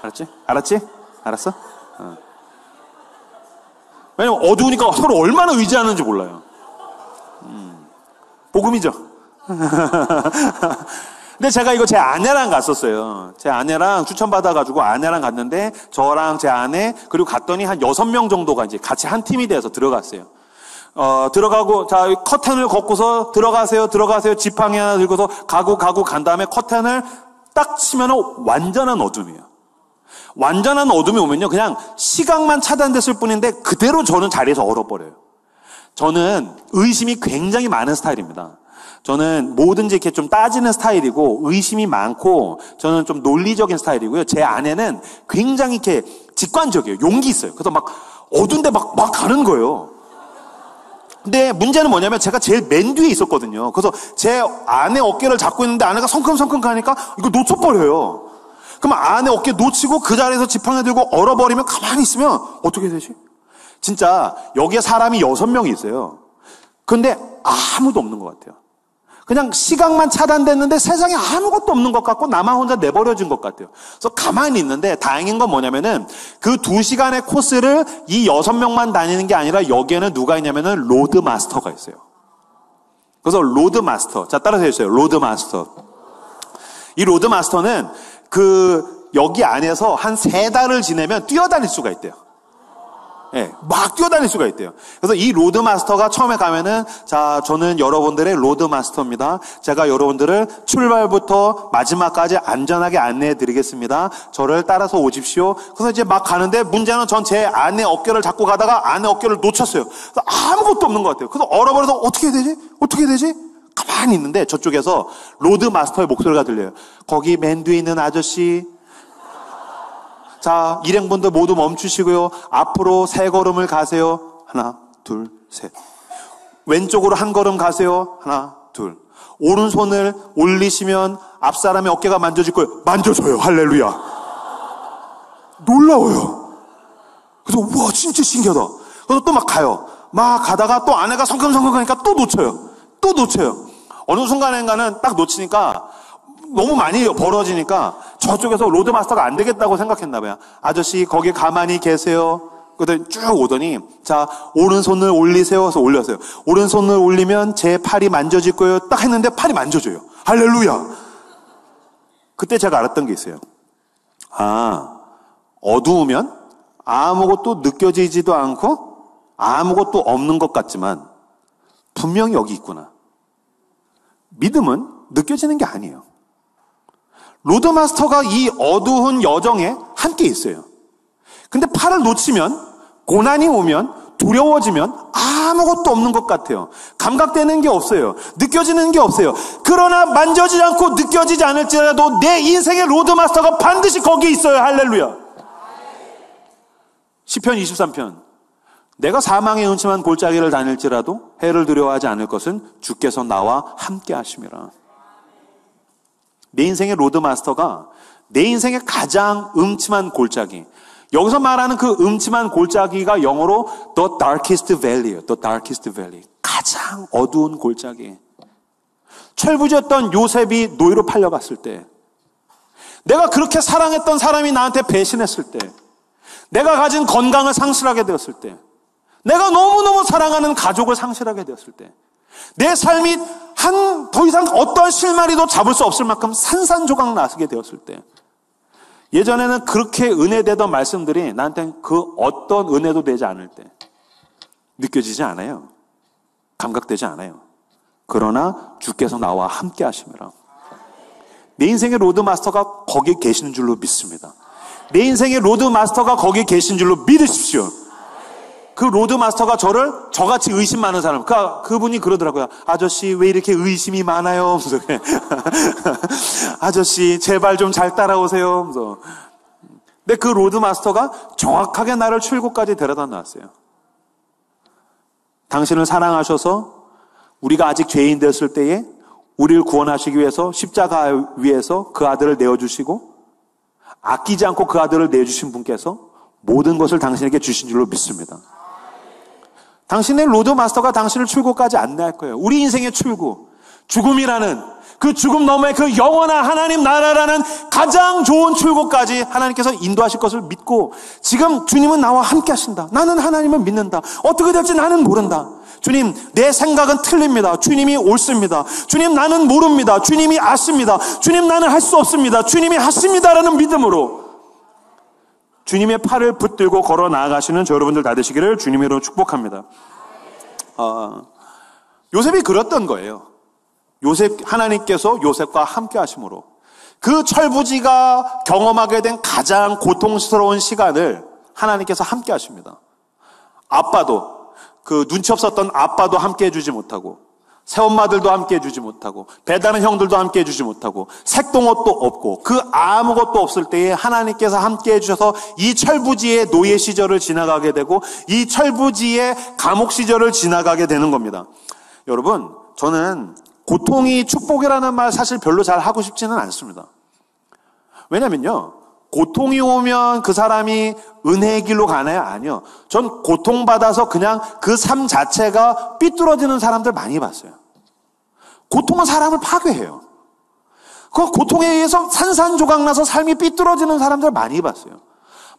알았지? 알았지? 알았어? 왜냐면 어두우니까 서로 얼마나 의지하는지 몰라요. 복음이죠. 근데 제가 이거 제 아내랑 갔었어요. 제 아내랑 추천받아가지고 아내랑 갔는데 저랑 제 아내 그리고 갔더니 한 6명 정도가 이제 같이 한 팀이 돼서 들어갔어요. 들어가고 자 커튼을 걷고서 들어가세요 지팡이 하나 들고서 가고 간 다음에 커튼을 딱 치면은 완전한 어둠이에요. 완전한 어둠이 오면요 그냥 시각만 차단됐을 뿐인데 그대로 저는 자리에서 얼어버려요. 저는 의심이 굉장히 많은 스타일입니다. 저는 뭐든지 이렇게 좀 따지는 스타일이고 의심이 많고 저는 좀 논리적인 스타일이고요. 제 아내는 굉장히 이렇게 직관적이에요. 용기 있어요. 그래서 막 어두운데 막 가는 거예요. 근데 문제는 뭐냐면 제가 제일 맨 뒤에 있었거든요. 그래서 제 아내 어깨를 잡고 있는데 아내가 성큼성큼 가니까 이거 놓쳐버려요. 그럼 아내 어깨 놓치고 그 자리에서 지팡이 들고 얼어버리면 가만히 있으면 어떻게 되지? 진짜 여기에 사람이 6명이 있어요. 근데 아무도 없는 것 같아요. 그냥 시각만 차단됐는데 세상에 아무것도 없는 것 같고 나만 혼자 내버려진 것 같아요. 그래서 가만히 있는데 다행인 건 뭐냐면은 그 2시간의 코스를 이 6명만 다니는 게 아니라 여기에는 누가 있냐면은 로드 마스터가 있어요. 그래서 로드 마스터. 자, 따라서 해주세요. 로드 마스터. 이 로드 마스터는 여기 안에서 한 3달을 지내면 뛰어다닐 수가 있대요. 예, 막 뛰어다닐 수가 있대요. 그래서 이 로드 마스터가 처음에 가면은 자, 저는 여러분들의 로드 마스터입니다. 제가 여러분들을 출발부터 마지막까지 안전하게 안내해 드리겠습니다. 저를 따라서 오십시오. 그래서 이제 막 가는데 문제는 전 제 아내 어깨를 잡고 가다가 아내 어깨를 놓쳤어요. 그래서 아무것도 없는 것 같아요. 그래서 얼어버려서 어떻게 되지? 가만히 있는데 저쪽에서 로드 마스터의 목소리가 들려요. 거기 맨 뒤에 있는 아저씨, 자, 일행분들 모두 멈추시고요. 앞으로 3걸음을 가세요. 하나, 둘, 셋. 왼쪽으로 1걸음 가세요. 하나, 둘. 오른손을 올리시면 앞사람의 어깨가 만져질 거예요. 만져져요. 할렐루야. 놀라워요. 그래서 우와 진짜 신기하다. 그래서 또 막 가요. 막 가다가 또 아내가 성큼성큼 가니까 또 놓쳐요. 어느 순간인가는 딱 놓치니까 너무 많이 벌어지니까 저쪽에서 로드마스터가 안 되겠다고 생각했나 봐요. 아저씨 거기 가만히 계세요. 그러더니 쭉 오더니 자 오른손을 올리세요. 그래서 올렸어요. 오른손을 올리면 제 팔이 만져질 거예요. 딱 했는데 팔이 만져져요. 할렐루야. 그때 제가 알았던 게 있어요. 어두우면 아무것도 느껴지지도 않고 아무것도 없는 것 같지만 분명히 여기 있구나. 믿음은 느껴지는 게 아니에요. 로드마스터가 이 어두운 여정에 함께 있어요. 근데 팔을 놓치면, 고난이 오면, 두려워지면 아무것도 없는 것 같아요. 감각되는 게 없어요. 느껴지는 게 없어요. 그러나 만져지지 않고 느껴지지 않을지라도 내 인생의 로드마스터가 반드시 거기에 있어요. 할렐루야. 시편 23편. 내가 사망의 음침한 골짜기를 다닐지라도 해를 두려워하지 않을 것은 주께서 나와 함께 하심이라. 내 인생의 로드마스터가 내 인생의 가장 음침한 골짜기. 여기서 말하는 그 음침한 골짜기가 영어로 the darkest valley예요. the darkest valley. 가장 어두운 골짜기. 철부지였던 요셉이 노예로 팔려갔을 때, 내가 그렇게 사랑했던 사람이 나한테 배신했을 때, 내가 가진 건강을 상실하게 되었을 때, 내가 너무너무 사랑하는 가족을 상실하게 되었을 때, 내 삶이 더 이상 어떠한 실마리도 잡을 수 없을 만큼 산산조각 나게 되었을 때, 예전에는 그렇게 은혜되던 말씀들이 나한테는 그 어떤 은혜도 되지 않을 때 느껴지지 않아요. 감각되지 않아요. 그러나 주께서 나와 함께 하심이라. 내 인생의 로드마스터가 거기에 계시는 줄로 믿습니다. 내 인생의 로드마스터가 거기에 계신 줄로 믿으십시오. 그 로드마스터가 저같이 의심 많은 사람, 그분이 그러더라고요. 아저씨 왜 이렇게 의심이 많아요? 아저씨 제발 좀 잘 따라오세요. 근데 그 로드마스터가 정확하게 나를 출구까지 데려다 놨어요. 당신을 사랑하셔서 우리가 아직 죄인 됐을 때에 우리를 구원하시기 위해서 십자가 위에서 그 아들을 내어주시고 아끼지 않고 그 아들을 내주신 분께서 모든 것을 당신에게 주신 줄로 믿습니다. 당신의 로드마스터가 당신을 출구까지 안내할 거예요. 우리 인생의 출구, 죽음이라는 그 죽음 너머의 그 영원한 하나님 나라라는 가장 좋은 출구까지 하나님께서 인도하실 것을 믿고, 지금 주님은 나와 함께 하신다. 나는 하나님을 믿는다. 어떻게 될지 나는 모른다. 주님, 내 생각은 틀립니다. 주님이 옳습니다. 주님, 나는 모릅니다. 주님이 아십니다. 주님, 나는 할 수 없습니다. 주님이 하십니다라는 믿음으로 주님의 팔을 붙들고 걸어 나아가시는 저 여러분들 다 되시기를 주님으로 축복합니다. 요셉이 그랬던 거예요. 하나님께서 요셉과 함께 하심으로 그 철부지가 경험하게 된 가장 고통스러운 시간을 하나님께서 함께 하십니다. 아빠도, 그 눈치 없었던 아빠도 함께 해주지 못하고, 새엄마들도 함께 해주지 못하고, 배다른 형들도 함께 해주지 못하고, 색동옷도 없고, 그 아무것도 없을 때에 하나님께서 함께 해주셔서 이 철부지의 노예 시절을 지나가게 되고, 이 철부지의 감옥 시절을 지나가게 되는 겁니다. 여러분, 저는 고통이 축복이라는 말 사실 별로 잘 하고 싶지는 않습니다. 왜냐면요, 고통이 오면 그 사람이 은혜의 길로 가나요? 아니요. 전 고통받아서 그냥 그 삶 자체가 삐뚤어지는 사람들 많이 봤어요. 고통은 사람을 파괴해요. 그 고통에 의해서 산산조각 나서 삶이 삐뚤어지는 사람들 많이 봤어요.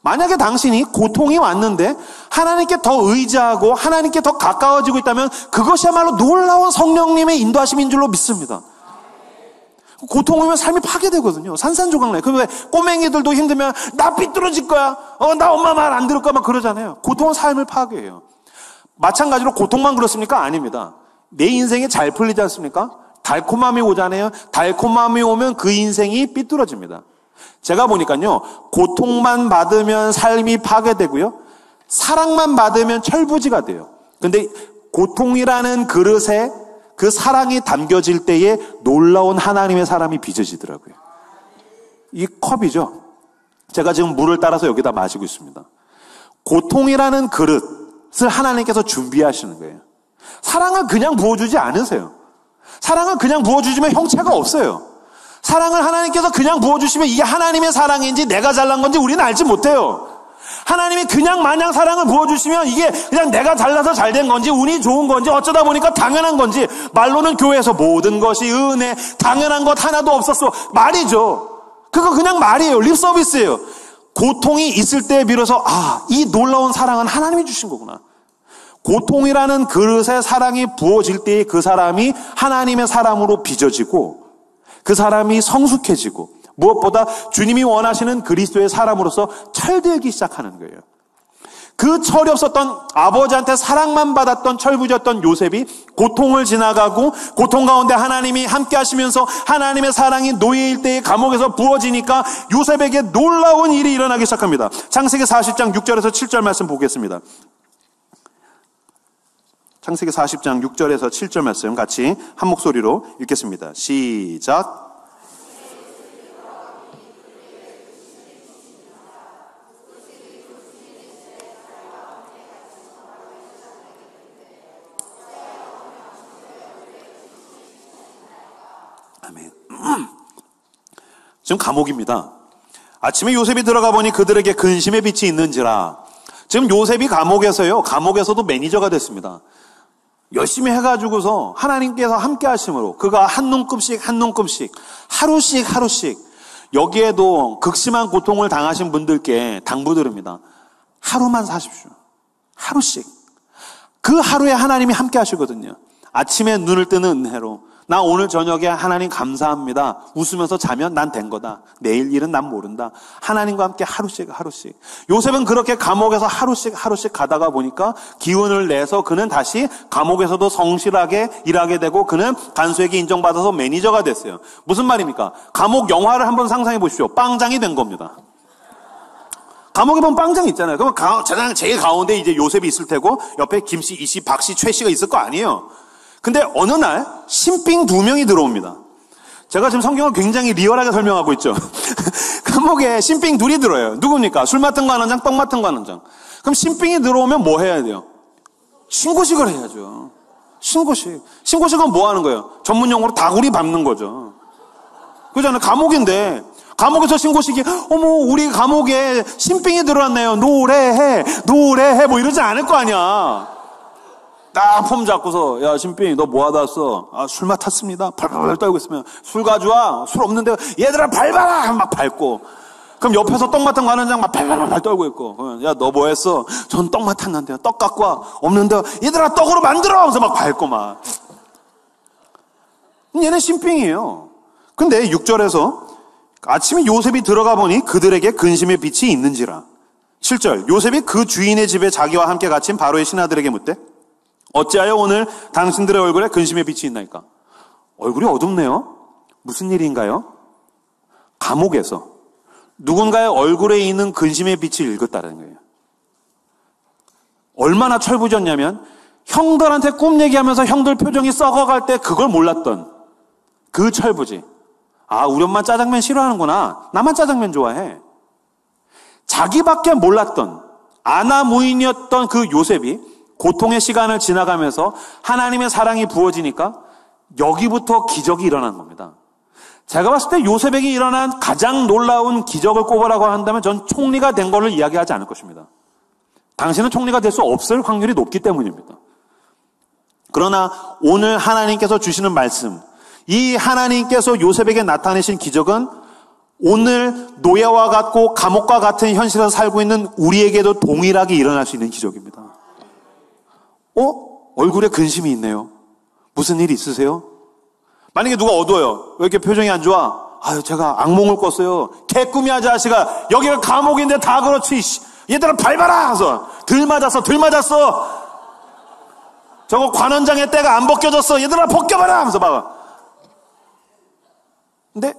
만약에 당신이 고통이 왔는데 하나님께 더 의지하고 하나님께 더 가까워지고 있다면 그것이야말로 놀라운 성령님의 인도하심인 줄로 믿습니다. 고통 오면 삶이 파괴되거든요. 산산조각 나요. 그왜 꼬맹이들도 힘들면 나 삐뚤어질 거야. 나 엄마 말 안 들을 거야. 막 그러잖아요. 고통은 삶을 파괴해요. 마찬가지로 고통만 그렇습니까? 아닙니다. 내 인생이 잘 풀리지 않습니까? 달콤함이 오잖아요. 달콤함이 오면 그 인생이 삐뚤어집니다. 제가 보니까요, 고통만 받으면 삶이 파괴되고요, 사랑만 받으면 철부지가 돼요. 근데 고통이라는 그릇에 그 사랑이 담겨질 때에 놀라운 하나님의 사람이 빚어지더라고요. 이 컵이죠. 제가 지금 물을 따라서 여기다 마시고 있습니다. 고통이라는 그릇을 하나님께서 준비하시는 거예요. 사랑을 그냥 부어주지 않으세요. 사랑을 그냥 부어주시면 형체가 없어요. 사랑을 하나님께서 그냥 부어주시면 이게 하나님의 사랑인지 내가 잘난 건지 우리는 알지 못해요. 하나님이 그냥 마냥 사랑을 부어주시면 이게 그냥 내가 잘나서 잘된 건지 운이 좋은 건지 어쩌다 보니까 당연한 건지, 말로는 교회에서 모든 것이 은혜, 당연한 것 하나도 없었어, 말이죠. 그거 그냥 말이에요. 립 서비스예요. 고통이 있을 때에 비로소 이 놀라운 사랑은 하나님이 주신 거구나. 고통이라는 그릇에 사랑이 부어질 때에 그 사람이 하나님의 사람으로 빚어지고 그 사람이 성숙해지고 무엇보다 주님이 원하시는 그리스도의 사람으로서 철들기 시작하는 거예요. 그 철이 없었던, 아버지한테 사랑만 받았던 철부지였던 요셉이 고통을 지나가고 고통 가운데 하나님이 함께 하시면서 하나님의 사랑이 노예일 때의 감옥에서 부어지니까 요셉에게 놀라운 일이 일어나기 시작합니다. 창세기 40장 6절에서 7절 말씀 보겠습니다. 창세기 40장 6절에서 7절 말씀 같이 한 목소리로 읽겠습니다. 시작. 아멘. 지금 감옥입니다. 아침에 요셉이 들어가 보니 그들에게 근심의 빛이 있는지라. 지금 요셉이 감옥에서도 매니저가 됐습니다. 열심히 해가지고서 하나님께서 함께 하심으로 그가 한 눈금씩 하루씩 여기에도 극심한 고통을 당하신 분들께 당부드립니다. 하루만 사십시오. 하루씩. 그 하루에 하나님이 함께 하시거든요. 아침에 눈을 뜨는 은혜로 나 오늘 저녁에 하나님 감사합니다. 웃으면서 자면 난 된 거다. 내일 일은 난 모른다. 하나님과 함께 하루씩. 요셉은 그렇게 감옥에서 하루씩 가다가 보니까 기운을 내서 그는 다시 감옥에서도 성실하게 일하게 되고 그는 간수에게 인정받아서 매니저가 됐어요. 무슨 말입니까? 감옥 영화를 한번 상상해 보십시오. 빵장이 된 겁니다. 감옥에 보면 빵장이 있잖아요. 그러면 가장 제일 가운데 이제 요셉이 있을 테고 옆에 김씨, 이씨, 박씨, 최씨가 있을 거 아니에요. 근데 어느 날 신빙 2명이 들어옵니다. 제가 지금 성경을 굉장히 리얼하게 설명하고 있죠. 감옥에 신빙 2이 들어요. 누굽니까? 술 맡은 거 하는 장, 떡 맡은 거 하는 장. 그럼 신빙이 들어오면 뭐 해야 돼요? 신고식을 해야죠. 신고식은 뭐 하는 거예요? 전문 용어로 다구리 밟는 거죠. 그잖아요. 감옥인데 감옥에서 신고식이 어머 우리 감옥에 신빙이 들어왔네요. 노래해 뭐 이러지 않을 거 아니야. 딱 폼 잡고서 야 신빙 너 뭐 하다 왔어? 아 술 맡았습니다. 발발 떨고 있으면 술 가져와. 술 없는데 얘들아 밟아라 막 밟고 그럼 옆에서 떡 맡은 거 하는 장 막 발발 떨고 있고 야 너 뭐 했어? 전 떡 맡았는데요. 떡 갖고 와. 없는데 얘들아 떡으로 만들어 하면서 막 밟고 막 얘는 신빙이에요. 근데 6절에서 아침에 요셉이 들어가 보니 그들에게 근심의 빛이 있는지라. 7절 요셉이 그 주인의 집에 자기와 함께 갇힌 바로의 신하들에게 묻되 어찌하여 오늘 당신들의 얼굴에 근심의 빛이 있나이까? 얼굴이 어둡네요. 무슨 일인가요? 감옥에서 누군가의 얼굴에 있는 근심의 빛을 읽었다는 거예요. 얼마나 철부졌냐면 형들한테 꿈 얘기하면서 형들 표정이 썩어갈 때 그걸 몰랐던 그 철부지. 아, 우리 엄마 짜장면 싫어하는구나. 나만 짜장면 좋아해. 자기밖에 몰랐던 아나무인이었던 그 요셉이 고통의 시간을 지나가면서 하나님의 사랑이 부어지니까 여기부터 기적이 일어난 겁니다. 제가 봤을 때 요셉에게 일어난 가장 놀라운 기적을 꼽으라고 한다면 전 총리가 된 거를 이야기하지 않을 것입니다. 당신은 총리가 될 수 없을 확률이 높기 때문입니다. 그러나 오늘 하나님께서 주시는 말씀, 이 하나님께서 요셉에게 나타내신 기적은 오늘 노예와 같고 감옥과 같은 현실에서 살고 있는 우리에게도 동일하게 일어날 수 있는 기적입니다. 얼굴에 근심이 있네요. 무슨 일 있으세요? 만약에 누가 어두워요. 왜 이렇게 표정이 안 좋아? 아유, 제가 악몽을 꿨어요. 개꿈이야, 자식아. 여기가 감옥인데 다 그렇지. 얘들아, 밟아라! 하면서 들 맞았어. 저거 관원장의 때가 안 벗겨졌어. 얘들아, 벗겨봐라! 하면서 막. 근데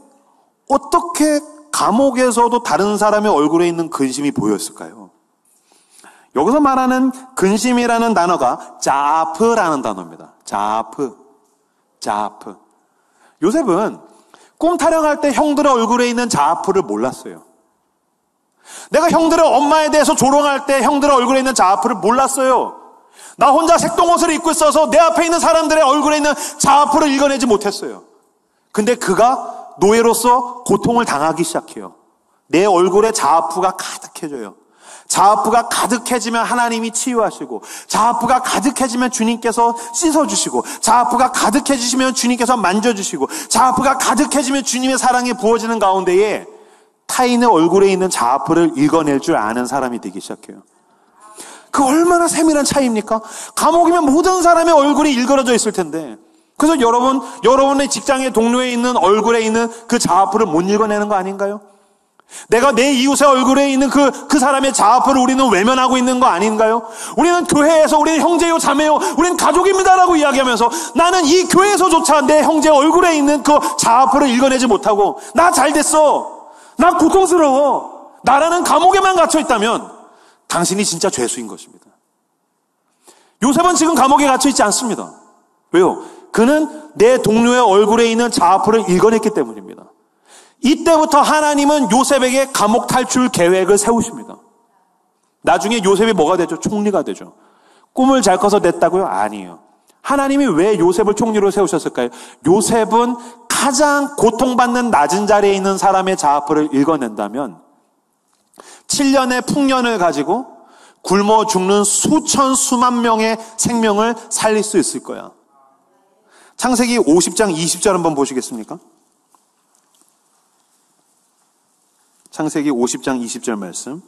어떻게 감옥에서도 다른 사람의 얼굴에 있는 근심이 보였을까요? 여기서 말하는 근심이라는 단어가 자프라는 단어입니다. 자프. 요셉은 꿈 타령할 때 형들의 얼굴에 있는 자아프를 몰랐어요. 내가 형들의 엄마에 대해서 조롱할 때 형들의 얼굴에 있는 자아프를 몰랐어요. 나 혼자 색동옷을 입고 있어서 내 앞에 있는 사람들의 얼굴에 있는 자아프를 읽어내지 못했어요. 근데 그가 노예로서 고통을 당하기 시작해요. 내 얼굴에 자아프가 가득해져요. 자아프가 가득해지면 하나님이 치유하시고, 자아프가 가득해지면 주님께서 씻어주시고, 자아프가 가득해지시면 주님께서 만져주시고, 자아프가 가득해지면 주님의 사랑이 부어지는 가운데에 타인의 얼굴에 있는 자아프를 읽어낼 줄 아는 사람이 되기 시작해요. 그 얼마나 세밀한 차이입니까? 감옥이면 모든 사람의 얼굴이 일그러져 있을 텐데, 그래서 여러분의 직장의 동료에 있는 얼굴에 있는 그 자아프를 못 읽어내는 거 아닌가요? 내가 내 이웃의 얼굴에 있는 그 사람의 자아프를 우리는 외면하고 있는 거 아닌가요? 우리는 교회에서 우리는 형제요 자매요 우리는 가족입니다라고 이야기하면서 나는 이 교회에서조차 내 형제 얼굴에 있는 그 자아프를 읽어내지 못하고 나 잘됐어, 나 고통스러워, 나라는 감옥에만 갇혀 있다면 당신이 진짜 죄수인 것입니다. 요셉은 지금 감옥에 갇혀 있지 않습니다. 왜요? 그는 내 동료의 얼굴에 있는 자아프를 읽어냈기 때문입니다. 이때부터 하나님은 요셉에게 감옥 탈출 계획을 세우십니다. 나중에 요셉이 뭐가 되죠? 총리가 되죠. 꿈을 잘 커서 됐다고요? 아니에요. 하나님이 왜 요셉을 총리로 세우셨을까요? 요셉은 가장 고통받는 낮은 자리에 있는 사람의 자아프를 읽어낸다면 7년의 풍년을 가지고 굶어 죽는 수천 수만 명의 생명을 살릴 수 있을 거야. 창세기 50장 20절 한번 보시겠습니까? 창세기 50장 20절 말씀.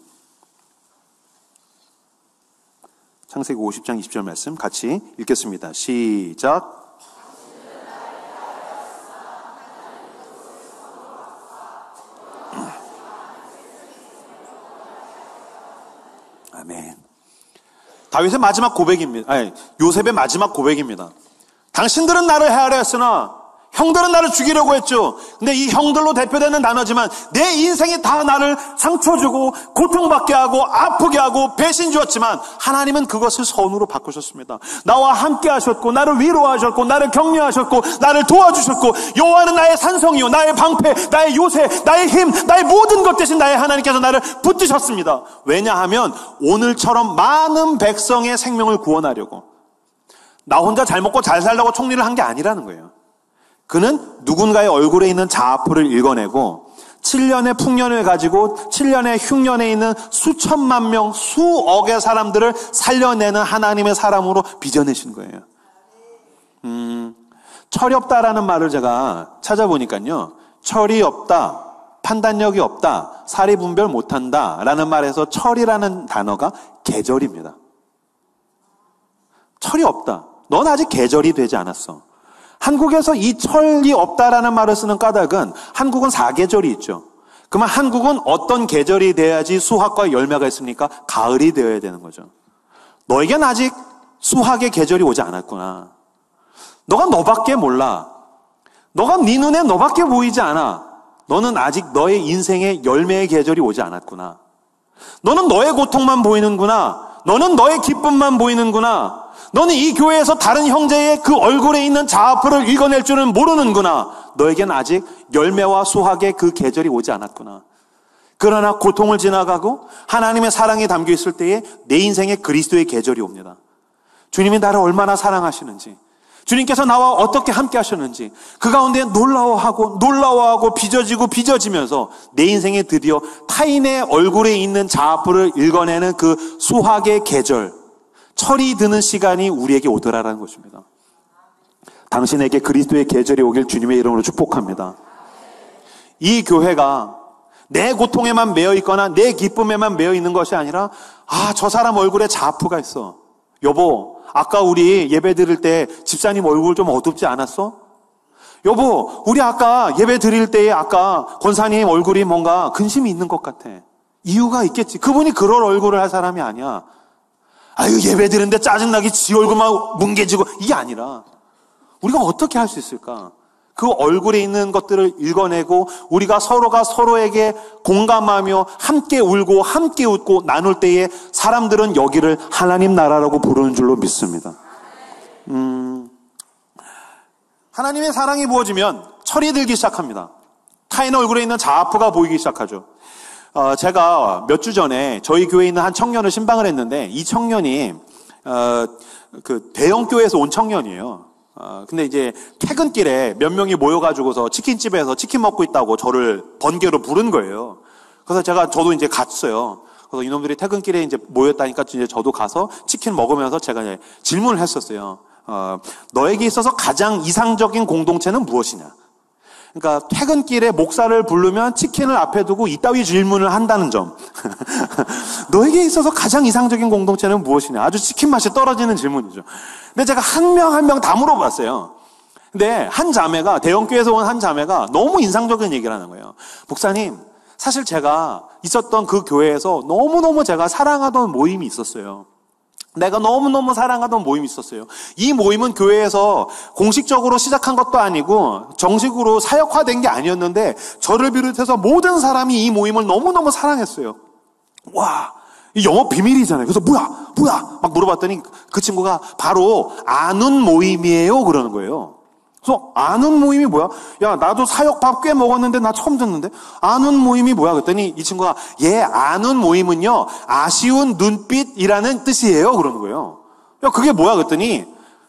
창세기 50장 20절 말씀 같이 읽겠습니다. 시작. 아멘. 다윗의 마지막 고백입니다. 아니, 요셉의 마지막 고백입니다. 당신들은 나를 해하려 했으나 형들은 나를 죽이려고 했죠. 근데 이 형들로 대표되는 단어지만 내 인생이 다 나를 상처 주고 고통받게 하고 아프게 하고 배신 주었지만 하나님은 그것을 선으로 바꾸셨습니다. 나와 함께 하셨고 나를 위로하셨고 나를 격려하셨고 나를 도와주셨고 여호와는 나의 산성이요 나의 방패 나의 요새 나의 힘 나의 모든 것 대신 나의 하나님께서 나를 붙드셨습니다. 왜냐하면 오늘처럼 많은 백성의 생명을 구원하려고 나 혼자 잘 먹고 잘 살려고 총리를 한 게 아니라는 거예요. 그는 누군가의 얼굴에 있는 자아프를 읽어내고 7년의 풍년을 가지고 7년의 흉년에 있는 수천만 명, 수억의 사람들을 살려내는 하나님의 사람으로 빚어내신 거예요. 철이 없다라는 말을 제가 찾아보니까요. 철이 없다, 판단력이 없다, 사리 분별 못한다 라는 말에서 철이라는 단어가 계절입니다. 철이 없다. 넌 아직 계절이 되지 않았어. 한국에서 이 철이 없다라는 말을 쓰는 까닭은 한국은 4계절이 있죠. 그러면 한국은 어떤 계절이 돼야지 수확과 열매가 있습니까? 가을이 되어야 되는 거죠. 너에겐 아직 수확의 계절이 오지 않았구나. 너가 너밖에 몰라. 너가 네 눈에 너밖에 보이지 않아. 너는 아직 너의 인생의 열매의 계절이 오지 않았구나. 너는 너의 고통만 보이는구나. 너는 너의 기쁨만 보이는구나. 너는 이 교회에서 다른 형제의 그 얼굴에 있는 자아프를 읽어낼 줄은 모르는구나. 너에겐 아직 열매와 수확의 그 계절이 오지 않았구나. 그러나 고통을 지나가고 하나님의 사랑이 담겨 있을 때에 내 인생에 그리스도의 계절이 옵니다. 주님이 나를 얼마나 사랑하시는지, 주님께서 나와 어떻게 함께 하셨는지 그 가운데 놀라워하고 빚어지면서 내 인생에 드디어 타인의 얼굴에 있는 자아프를 읽어내는 그 수확의 계절, 철이 드는 시간이 우리에게 오더라라는 것입니다. 당신에게 그리스도의 계절이 오길 주님의 이름으로 축복합니다. 이 교회가 내 고통에만 매여 있거나 내 기쁨에만 매여 있는 것이 아니라 저 사람 얼굴에 자아프가 있어. 여보, 아까 우리 예배 드릴 때 집사님 얼굴 좀 어둡지 않았어? 여보, 우리 아까 예배 드릴 때에 아까 권사님 얼굴이 뭔가 근심이 있는 것 같아. 이유가 있겠지. 그분이 그럴 얼굴을 할 사람이 아니야. 아유, 예배 드리는데 짜증나게 지 얼굴만 뭉개지고, 이게 아니라 우리가 어떻게 할 수 있을까? 그 얼굴에 있는 것들을 읽어내고 우리가 서로가 서로에게 공감하며 함께 울고 함께 웃고 나눌 때에 사람들은 여기를 하나님 나라라고 부르는 줄로 믿습니다. 하나님의 사랑이 부어지면 철이 들기 시작합니다. 타인 얼굴에 있는 자아프가 보이기 시작하죠. 제가 몇 주 전에 저희 교회에 있는 한 청년을 신방을 했는데 이 청년이 그 대형교회에서 온 청년이에요. 근데 이제 퇴근길에 몇 명이 모여가지고서 치킨집에서 치킨 먹고 있다고 저를 번개로 부른 거예요. 그래서 저도 이제 갔어요. 그래서 이놈들이 퇴근길에 이제 모였다니까 이제 저도 가서 치킨 먹으면서 제가 이제 질문을 했었어요. 너에게 있어서 가장 이상적인 공동체는 무엇이냐? 그러니까 퇴근길에 목사를 부르면 치킨을 앞에 두고 이따위 질문을 한다는 점. 너에게 있어서 가장 이상적인 공동체는 무엇이냐? 아주 치킨 맛이 떨어지는 질문이죠. 근데 제가 한 명 한 명 다 물어봤어요. 근데 한 자매가, 대형교회에서 온 한 자매가 너무 인상적인 얘기를 하는 거예요. 목사님, 사실 제가 있었던 그 교회에서 너무너무 제가 사랑하던 모임이 있었어요. 내가 너무너무 사랑하던 모임이 있었어요. 이 모임은 교회에서 공식적으로 시작한 것도 아니고 정식으로 사역화된 게 아니었는데 저를 비롯해서 모든 사람이 이 모임을 너무너무 사랑했어요. 와, 이 영업 비밀이잖아요. 그래서 뭐야 막 물어봤더니 그 친구가 바로 아는 모임이에요 그러는 거예요. 그래서 아는 모임이 뭐야? 야, 나도 사역 밥 꽤 먹었는데 나 처음 듣는데 아는 모임이 뭐야? 그랬더니 이 친구가 아는 모임은요 아쉬운 눈빛이라는 뜻이에요 그러는 거예요. 야, 그게 뭐야? 그랬더니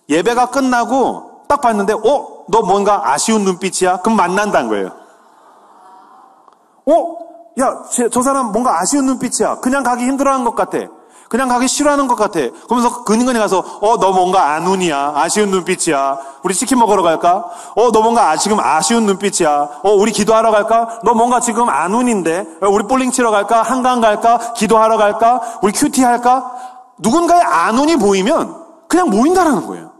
예배가 끝나고 딱 봤는데 너 뭔가 아쉬운 눈빛이야? 그럼 만난다는 거예요. 야, 저 사람 뭔가 아쉬운 눈빛이야. 그냥 가기 힘들어하는 것 같아. 그냥 가기 싫어하는 것 같아. 그러면서 근근히 가서 너 뭔가 안 운이야. 아쉬운 눈빛이야. 우리 치킨 먹으러 갈까? 너 뭔가 지금 아쉬운 눈빛이야. 우리 기도하러 갈까? 너 뭔가 지금 안 운인데. 우리 볼링 치러 갈까? 한강 갈까? 기도하러 갈까? 우리 큐티 할까? 누군가의 안 운이 보이면 그냥 모인다라는 거예요.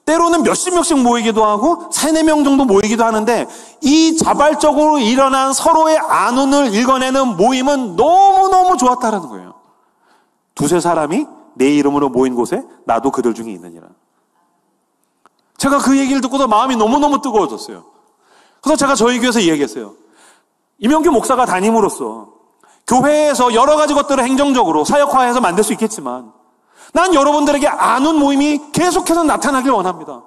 때로는 몇십 명씩 모이기도 하고 3-4명 정도 모이기도 하는데 이 자발적으로 일어난 서로의 안 운을 읽어내는 모임은 너무너무 좋았다라는 거예요. 2-3 사람이 내 이름으로 모인 곳에 나도 그들 중에 있느니라. 제가 그 얘기를 듣고도 마음이 너무너무 뜨거워졌어요. 그래서 제가 저희 교회에서 얘기했어요. 이명규 목사가 담임으로서 교회에서 여러 가지 것들을 행정적으로 사역화해서 만들 수 있겠지만 난 여러분들에게 아는 모임이 계속해서 나타나길 원합니다.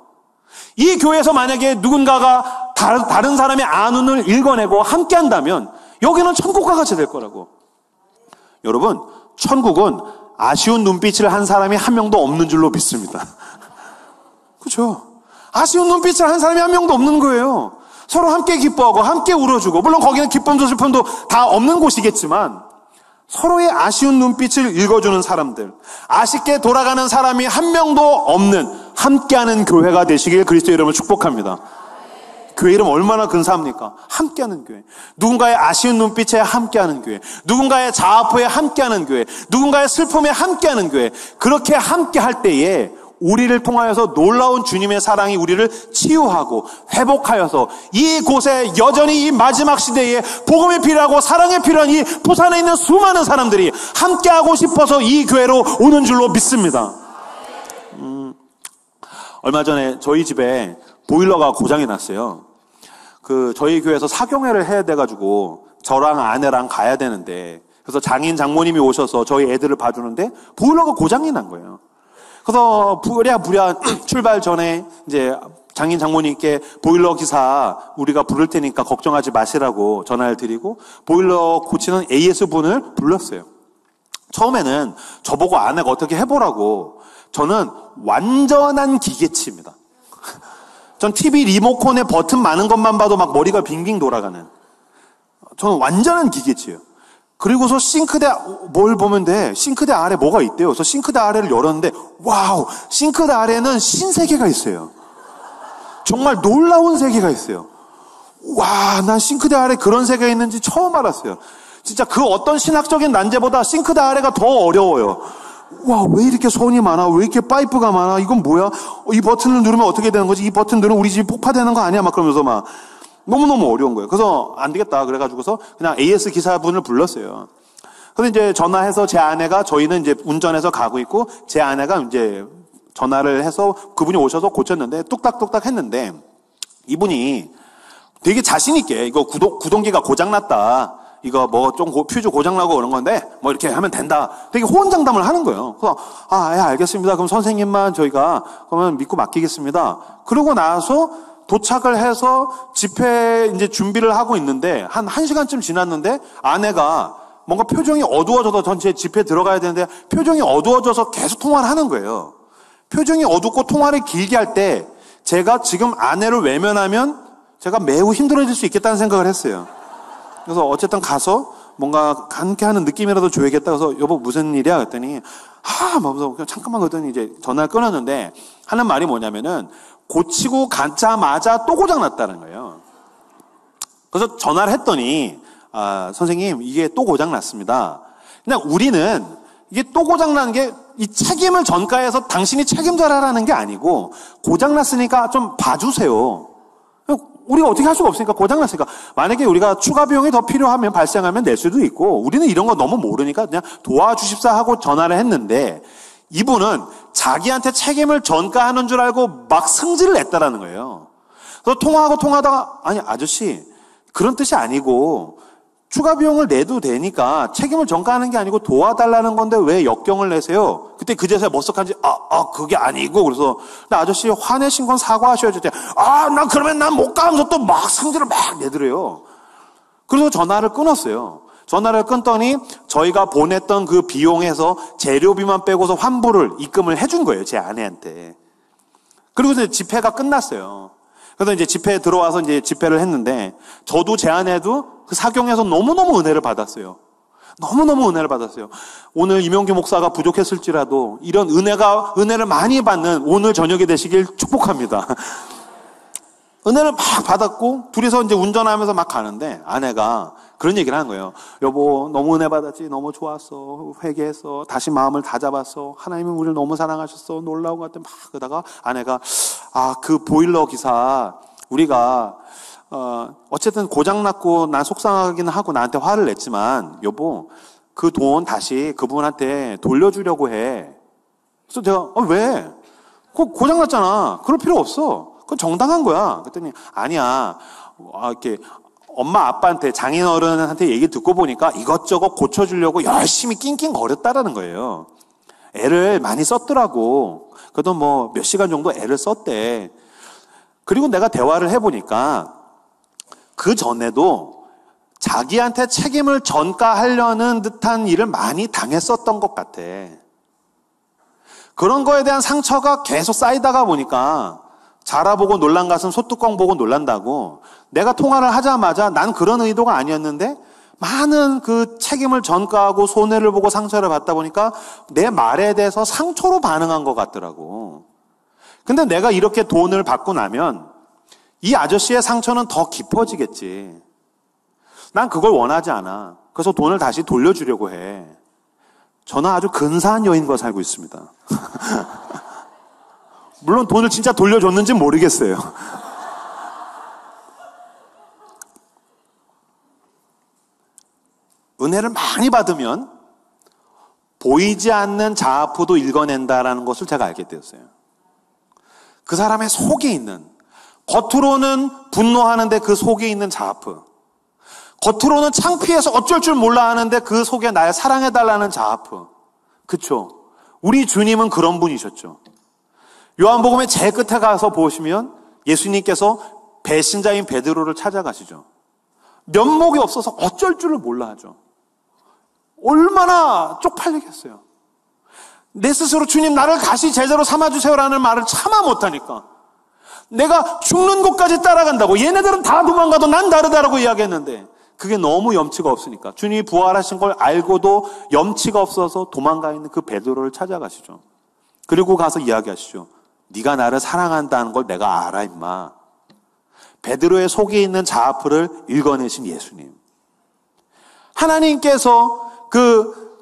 이 교회에서 만약에 누군가가 다른 사람의 안운을 읽어내고 함께 한다면 여기는 천국과 같이 될 거라고. 여러분, 천국은 아쉬운 눈빛을 한 사람이 한 명도 없는 줄로 믿습니다. 그렇죠? 아쉬운 눈빛을 한 사람이 한 명도 없는 거예요. 서로 함께 기뻐하고 함께 울어주고, 물론 거기는 기쁨도 슬픔도 다 없는 곳이겠지만 서로의 아쉬운 눈빛을 읽어주는 사람들, 아쉽게 돌아가는 사람이 한 명도 없는 함께하는 교회가 되시길 그리스도의 이름으로 축복합니다. 교회 이름 얼마나 근사합니까? 함께하는 교회. 누군가의 아쉬운 눈빛에 함께하는 교회. 누군가의 자아포에 함께하는 교회. 누군가의 슬픔에 함께하는 교회. 그렇게 함께할 때에 우리를 통하여서 놀라운 주님의 사랑이 우리를 치유하고 회복하여서 이곳에 여전히 이 마지막 시대에 복음이 필요하고 사랑이 필요한 이 부산에 있는 수많은 사람들이 함께하고 싶어서 이 교회로 오는 줄로 믿습니다. 얼마 전에 저희 집에 보일러가 고장이 났어요. 저희 교회에서 사경회를 해야 돼가지고 저랑 아내랑 가야 되는데, 그래서 장인 장모님이 오셔서 저희 애들을 봐주는데 보일러가 고장이 난 거예요. 그래서 부랴부랴 출발 전에 이제 장인 장모님께 보일러 기사 우리가 부를 테니까 걱정하지 마시라고 전화를 드리고 보일러 고치는 AS분을 불렀어요. 처음에는 저보고 아내가 어떻게 해보라고. 저는 완전한 기계치입니다. 전 TV 리모컨에 버튼 많은 것만 봐도 막 머리가 빙빙 돌아가는. 저는 완전한 기계치예요. 그리고서 싱크대 뭘 보면 돼? 싱크대 아래 뭐가 있대요. 그래서 싱크대 아래를 열었는데 와우, 싱크대 아래는 신세계가 있어요. 정말 놀라운 세계가 있어요. 와, 난 싱크대 아래 그런 세계가 있는지 처음 알았어요. 진짜 그 어떤 신학적인 난제보다 싱크대 아래가 더 어려워요. 와, 왜 이렇게 손이 많아? 왜 이렇게 파이프가 많아? 이건 뭐야? 이 버튼을 누르면 어떻게 되는 거지? 이 버튼 누르면 우리 집이 폭파되는 거 아니야? 막 그러면서 막 너무너무 어려운 거예요. 그래서 안 되겠다 그래가지고서 그냥 AS 기사분을 불렀어요. 근데 이제 전화해서 제 아내가, 저희는 이제 운전해서 가고 있고 제 아내가 이제 전화를 해서 그분이 오셔서 고쳤는데 뚝딱뚝딱 했는데 이분이 되게 자신있게 이거 구동기가 고장났다. 이거 뭐 좀 퓨즈 고장나고 그런 건데 뭐 이렇게 하면 된다. 되게 호언장담을 하는 거예요. 그래서 예, 알겠습니다. 그럼 선생님만 저희가 그러면 믿고 맡기겠습니다. 그러고 나서 도착을 해서 집회 이제 준비를 하고 있는데 한 1시간쯤 지났는데 아내가 뭔가 표정이 어두워져서 전체 집회 들어가야 되는데 표정이 어두워져서 계속 통화를 하는 거예요. 표정이 어둡고 통화를 길게 할 때 제가 지금 아내를 외면하면 제가 매우 힘들어질 수 있겠다는 생각을 했어요. 그래서 어쨌든 가서 뭔가 함께하는 느낌이라도 줘야겠다. 그래서 여보 무슨 일이야? 그랬더니 하면서 그냥 잠깐만 그랬더니 이제 전화를 끊었는데 하는 말이 뭐냐면은 고치고 가자마자 또 고장났다는 거예요. 그래서 전화를 했더니 선생님 이게 또 고장났습니다. 그냥 우리는 이게 또 고장나는 게 이 책임을 전가해서 당신이 책임져라라는 게 아니고 고장났으니까 좀 봐주세요. 우리가 어떻게 할 수가 없으니까 고장났으니까 만약에 우리가 추가 비용이 더 필요하면 발생하면 낼 수도 있고 우리는 이런 거 너무 모르니까 그냥 도와주십사 하고 전화를 했는데 이분은 자기한테 책임을 전가하는 줄 알고 막 성질을 냈다라는 거예요. 그래서 통화하다가 아니 아저씨 그런 뜻이 아니고 추가 비용을 내도 되니까 책임을 전가하는 게 아니고 도와달라는 건데 왜 역경을 내세요? 그때 그제서야 머쓱한지 그게 아니고 그래서 근데 아저씨 화내신 건 사과하셔야죠. 난 그러면 난 못 가 하면서 또 막 성질을 막 내더래요. 그래서 전화를 끊었어요. 전화를 끊더니 저희가 보냈던 그 비용에서 재료비만 빼고서 환불을 입금을 해준 거예요. 제 아내한테. 그리고 이제 집회가 끝났어요. 그래서 이제 집회에 들어와서 이제 집회를 했는데, 저도 제 아내도 그 사경에서 너무너무 은혜를 받았어요. 너무너무 은혜를 받았어요. 오늘 이명규 목사가 부족했을지라도 이런 은혜를 많이 받는 오늘 저녁이 되시길 축복합니다. 은혜를 막 받았고, 둘이서 이제 운전하면서 막 가는데, 아내가 그런 얘기를 하는 거예요. 여보, 너무 은혜 받았지? 너무 좋았어. 회개했어. 다시 마음을 다잡았어. 하나님은 우리를 너무 사랑하셨어. 놀라운 것 같아. 막 그러다가 아내가, 그 보일러 기사, 우리가, 어쨌든 고장났고, 난 속상하긴 하고 나한테 화를 냈지만, 여보, 그 돈 다시 그분한테 돌려주려고 해. 그래서 제가, 왜? 그거 고장났잖아. 그럴 필요 없어. 그건 정당한 거야. 그랬더니, 아니야. 이렇게, 엄마 아빠한테, 장인어른한테 얘기 듣고 보니까 이것저것 고쳐주려고 열심히 낑낑거렸다라는 거예요. 애를 많이 썼더라고. 그래도 뭐 몇 시간 정도 애를 썼대. 그리고 내가 대화를 해보니까 그 전에도 자기한테 책임을 전가하려는 듯한 일을 많이 당했었던 것 같아. 그런 거에 대한 상처가 계속 쌓이다가 보니까 자라보고 놀란 가슴 소뚜껑 보고 놀란다고, 내가 통화를 하자마자 난 그런 의도가 아니었는데 많은 그 책임을 전가하고 손해를 보고 상처를 받다 보니까 내 말에 대해서 상처로 반응한 것 같더라고. 근데 내가 이렇게 돈을 받고 나면 이 아저씨의 상처는 더 깊어지겠지. 난 그걸 원하지 않아. 그래서 돈을 다시 돌려주려고 해. 저는 아주 근사한 여인과 살고 있습니다. 물론 돈을 진짜 돌려줬는지는 모르겠어요. 은혜를 많이 받으면 보이지 않는 자아프도 읽어낸다라는 것을 제가 알게 되었어요. 그 사람의 속에 있는, 겉으로는 분노하는데 그 속에 있는 자아프, 겉으로는 창피해서 어쩔 줄 몰라 하는데 그 속에 날 사랑해달라는 자아프. 그쵸? 우리 주님은 그런 분이셨죠. 요한복음의 제일 끝에 가서 보시면 예수님께서 배신자인 베드로를 찾아가시죠. 면목이 없어서 어쩔 줄을 몰라 하죠. 얼마나 쪽팔리겠어요. 내 스스로 주님 나를 다시 제자로 삼아주세요라는 말을 차마 못하니까, 내가 죽는 곳까지 따라간다고, 얘네들은 다 도망가도 난 다르다라고 이야기했는데 그게 너무 염치가 없으니까 주님이 부활하신 걸 알고도 염치가 없어서 도망가 있는 그 베드로를 찾아가시죠. 그리고 가서 이야기하시죠. 네가 나를 사랑한다는 걸 내가 알아 임마. 베드로의 속에 있는 자아프를 읽어내신 예수님. 하나님께서 그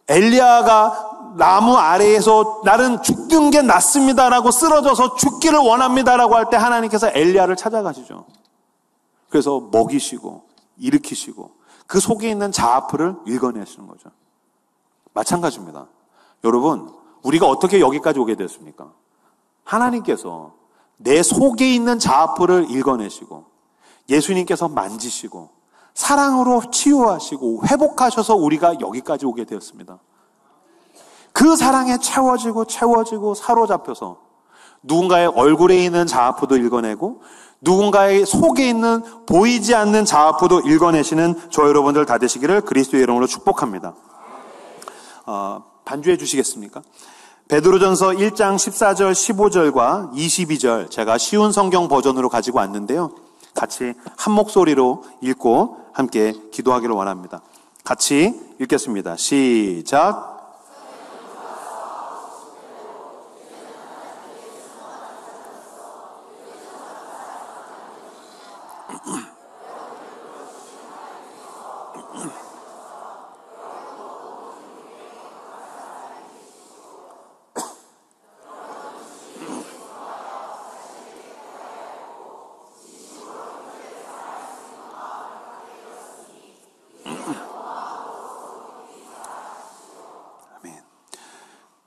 엘리야가 나무 아래에서 나는 죽는 게 낫습니다라고 쓰러져서 죽기를 원합니다라고 할 때 하나님께서 엘리야를 찾아가시죠. 그래서 먹이시고 일으키시고 그 속에 있는 자아프를 읽어내시는 거죠. 마찬가지입니다. 여러분, 우리가 어떻게 여기까지 오게 됐습니까? 하나님께서 내 속에 있는 자아프를 읽어내시고 예수님께서 만지시고 사랑으로 치유하시고 회복하셔서 우리가 여기까지 오게 되었습니다. 그 사랑에 채워지고 사로잡혀서 누군가의 얼굴에 있는 자아프도 읽어내고 누군가의 속에 있는 보이지 않는 자아프도 읽어내시는 저 여러분들 다 되시기를 그리스도의 이름으로 축복합니다. 반주해 주시겠습니까? 베드로전서 1장 14절 15절과 22절 제가 쉬운 성경 버전으로 가지고 왔는데요. 같이 한 목소리로 읽고 함께 기도하기를 원합니다. 같이 읽겠습니다. 시작.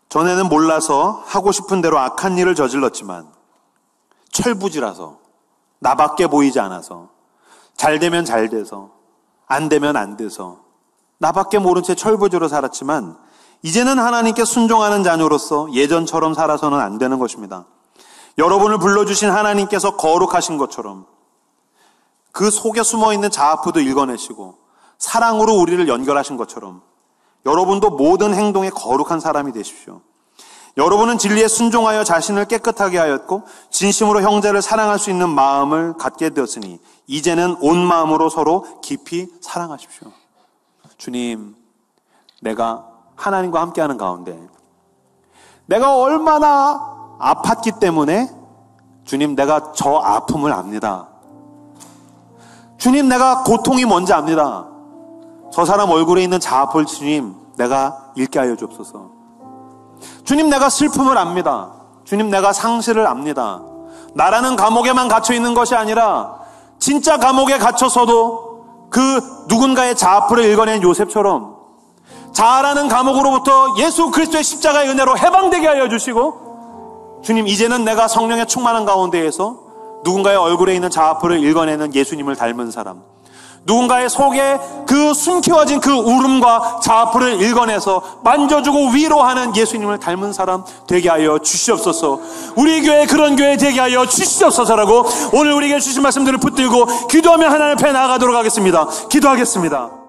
전에는 몰라서 하고 싶은 대로 악한 일을 저질렀지만 철부지라서 나밖에 보이지 않아서 잘 되면 잘 돼서 안 되면 안 돼서 나밖에 모른 채 철부지로 살았지만 이제는 하나님께 순종하는 자녀로서 예전처럼 살아서는 안 되는 것입니다. 여러분을 불러주신 하나님께서 거룩하신 것처럼 그 속에 숨어있는 자아프도 읽어내시고 사랑으로 우리를 연결하신 것처럼 여러분도 모든 행동에 거룩한 사람이 되십시오. 여러분은 진리에 순종하여 자신을 깨끗하게 하였고 진심으로 형제를 사랑할 수 있는 마음을 갖게 되었으니 이제는 온 마음으로 서로 깊이 사랑하십시오. 주님, 내가 하나님과 함께하는 가운데 내가 얼마나 아팠기 때문에 주님, 내가 저 아픔을 압니다. 주님, 내가 고통이 뭔지 압니다. 저 사람 얼굴에 있는 자아풀 주님, 내가 읽게 하여 주옵소서. 주님, 내가 슬픔을 압니다. 주님, 내가 상실을 압니다. 나라는 감옥에만 갇혀 있는 것이 아니라 진짜 감옥에 갇혀서도 그 누군가의 자아풀을 읽어낸 요셉처럼 자아라는 감옥으로부터 예수 그리스도의 십자가의 은혜로 해방되게 하여 주시고, 주님, 이제는 내가 성령의 충만한 가운데에서 누군가의 얼굴에 있는 자아풀을 읽어내는 예수님을 닮은 사람, 누군가의 속에 그 숨겨진 그 울음과 자아풀을 읽어내서 만져주고 위로하는 예수님을 닮은 사람 되게 하여 주시옵소서. 우리 교회 그런 교회 되게 하여 주시옵소서라고 오늘 우리에게 주신 말씀들을 붙들고 기도하며 하나님 앞에 나아가도록 하겠습니다. 기도하겠습니다.